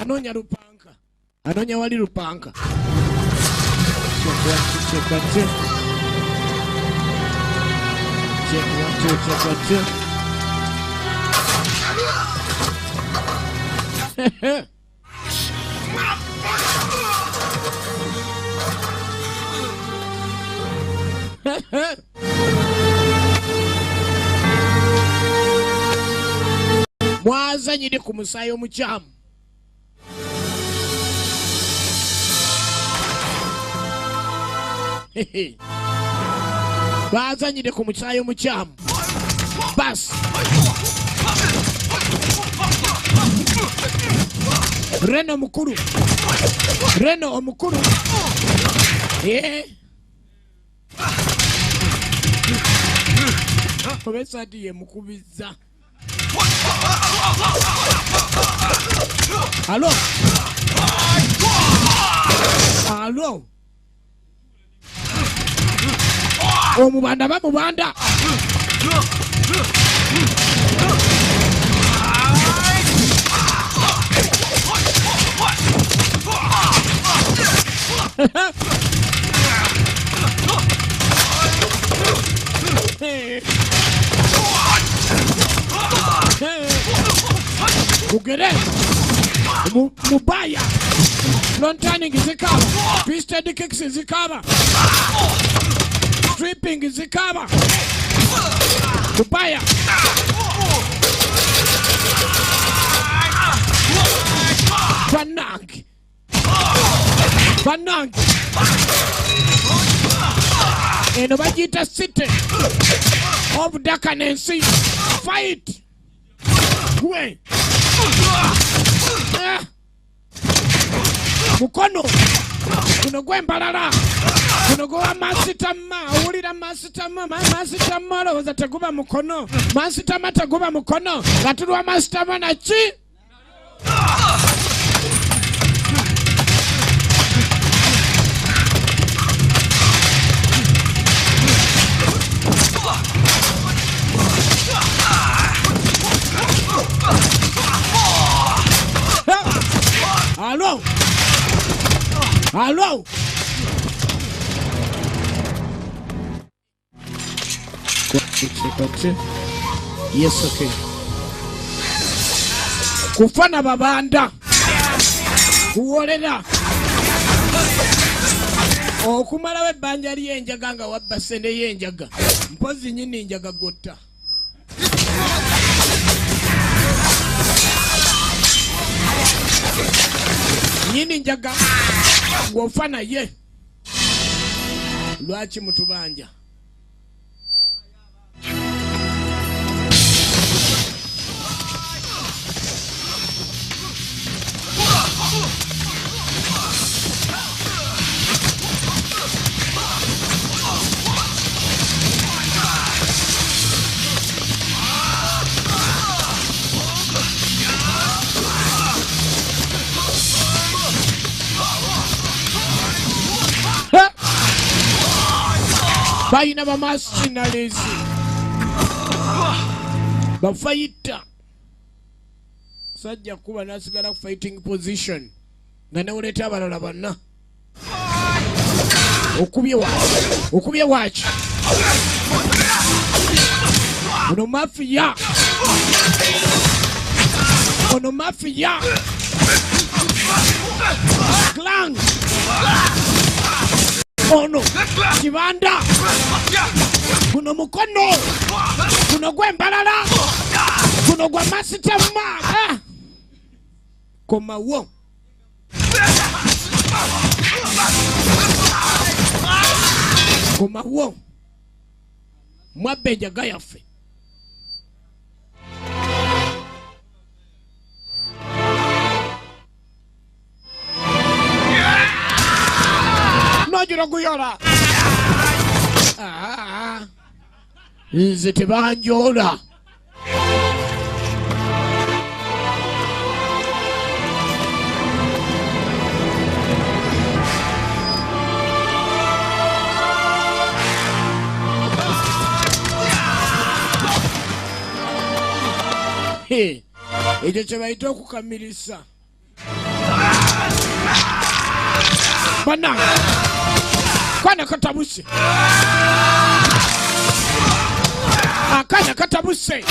Anonya lupanka. Anonya wali lupanka. Mwazanyide ku musaayi omukyamu. Bazanyire ku mukyayi omukyamu. Bas. Reno mukuru. Reno omukuru. Obesati ye mukubiza. Allo. Allo. Omubanda bamubanda. Ugere mubaya front turning zikaba twisted kicks zikaba stripping zikaba mubaya Banang eno bagita city of Dakanensi. Fight gwe mukono kuno gwembalala kuno gwa masitama ulira masitama masitama loza teguba mukono masitama teguba mukono gatulwa masitama na chi Allo. Allo. Yes, okay. Kufana babanda. Kuolera. Okumala we banja lyenjaga nga wabba sende yenjaga. Mpozi nyini njaga gotta. Nyini njaga ngofana ye lwachi mutubanja Baina bamasinalezi bafighter sajja kuba nasigala ku fighting position nga nawuleta abalala banna okubye wachi ono mafia clan ono kibanda kuno mukono kuno gwembalala kuno gwa masitama komawo mwabeja gayafe nojira kuyola nze tebanjola ekyo kyebayita okukamilisa bana kwana katabuse akanya katabuse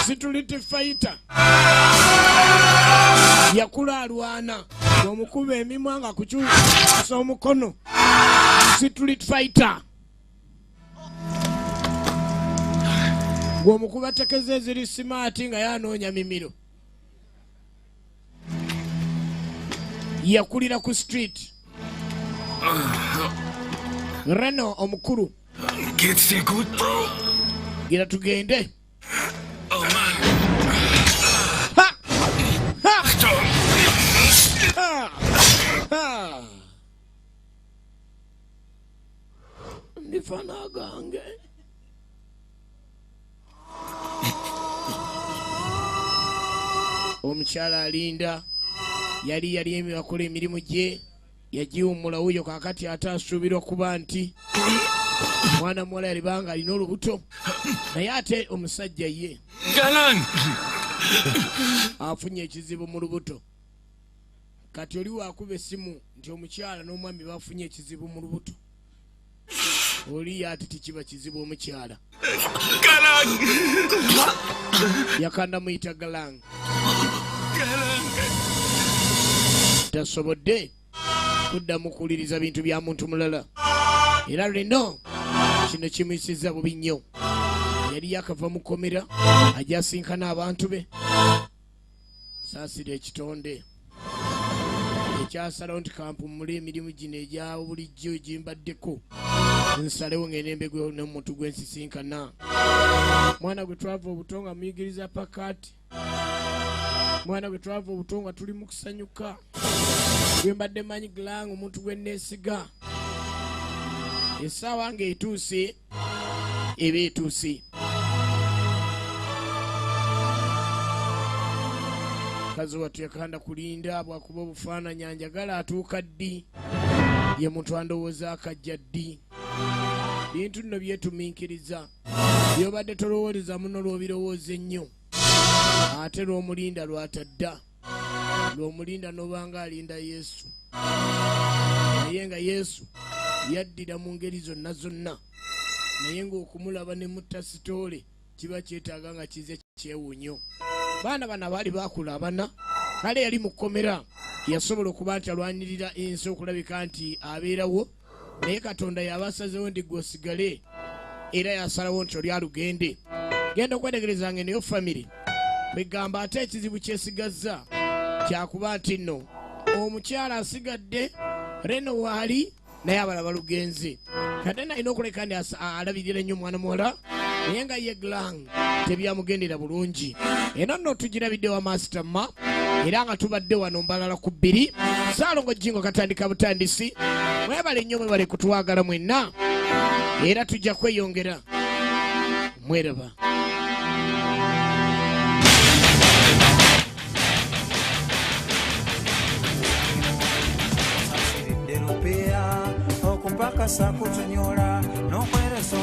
situliti fighter yakula alwana omukuba emimwa nga kukyusa omukono situliti fighter gwomukuba tekeze ziri smart nga yanoonya mimiro yakulira ku street. Reno omukuru. Geht's dir gut, Bro? Gira tugende. Oh Mann. Ha! Ha! Achtung! Ha! Ha! Nifana gange. Omukyala alinda yali akola emirimu gye yagiwummula wuyo kakati ate asuubirwa kuba nti mwana muwala yalibanga alina olubuto naye ate omusajja ye afunye ekizibu mu lubuto. Kati oli waakuba essimu nti omukyala n'omwami bafunye ekizibu mu lubuto. Oli ate tekiba kizibu omukyala. Yakanda muyita Galang. Tasobodde kuddamu kuwuliriza bintu bya muntu mulala. Era lino kino kimuyisiza bubi nnyo. Yali yakava mu kkomera ajasinkana abantu be. Saasira ekitonde. Ekyasalawo nti kampumule emirimu gino egya bulijjo gimbaddeko. Nsalewo ng'enembegwe n'omuntu gwe nsisinkana. Mwana gwe twava obuto nga muyigiriza pakati. Mwana gwe twava obuto nga tuli mu kusanyuka. Gwe mbadde manyi Galang omuntu gwe neesiga. Essaawa ng'etuuse eba etuuse. Kazi wattu yakanda kulinda bwakuba obufaananyi anjagala atuuka ddi. Ye muntu andowooza akajja ddi. Bintu nno byetumiikiriza. Byobadde tolowooleza muno lw'obirowooza ennyo. Ate lw'omulinda lw'atadda. Lw'omulinda n'obanga alinda Yesu. Naye nga Yesu yaddira mu ngeri zonna zonna. Naye ng'okumulaba ne mutta sitoole kiba kyetaaga nga kize kyewunyo. Baana bana baali bakulabana. Kale yali mu kkomera. Yasobola okuba nti alwanirira ensi okulabika nti abeerawo. Naye Katonda yabasazewo ndi gwe osigale. Era yasalawo nti oli alugende. Genda okwetegereza ng'eneyo famire. Kwegamba ate ekizibu kyesigazza kyakuba nti nno omukyala asigadde Reno waali naye abalaba lugenzi. Kate nalina okuleka ndi alabirira ennyo omwana muwala naye nga ye Galang tebyamugendera bulungi. Eno nno tugirabidde wa Master Ma era nga tubadde wano mbalala ku 2 Ssaalongo Jingo katandika butandisi. Mwebale nnyo mwebale kutwagala mwenna era tujja kweyongera. Mweraba. Okumpakasa kutunyola n'okweresa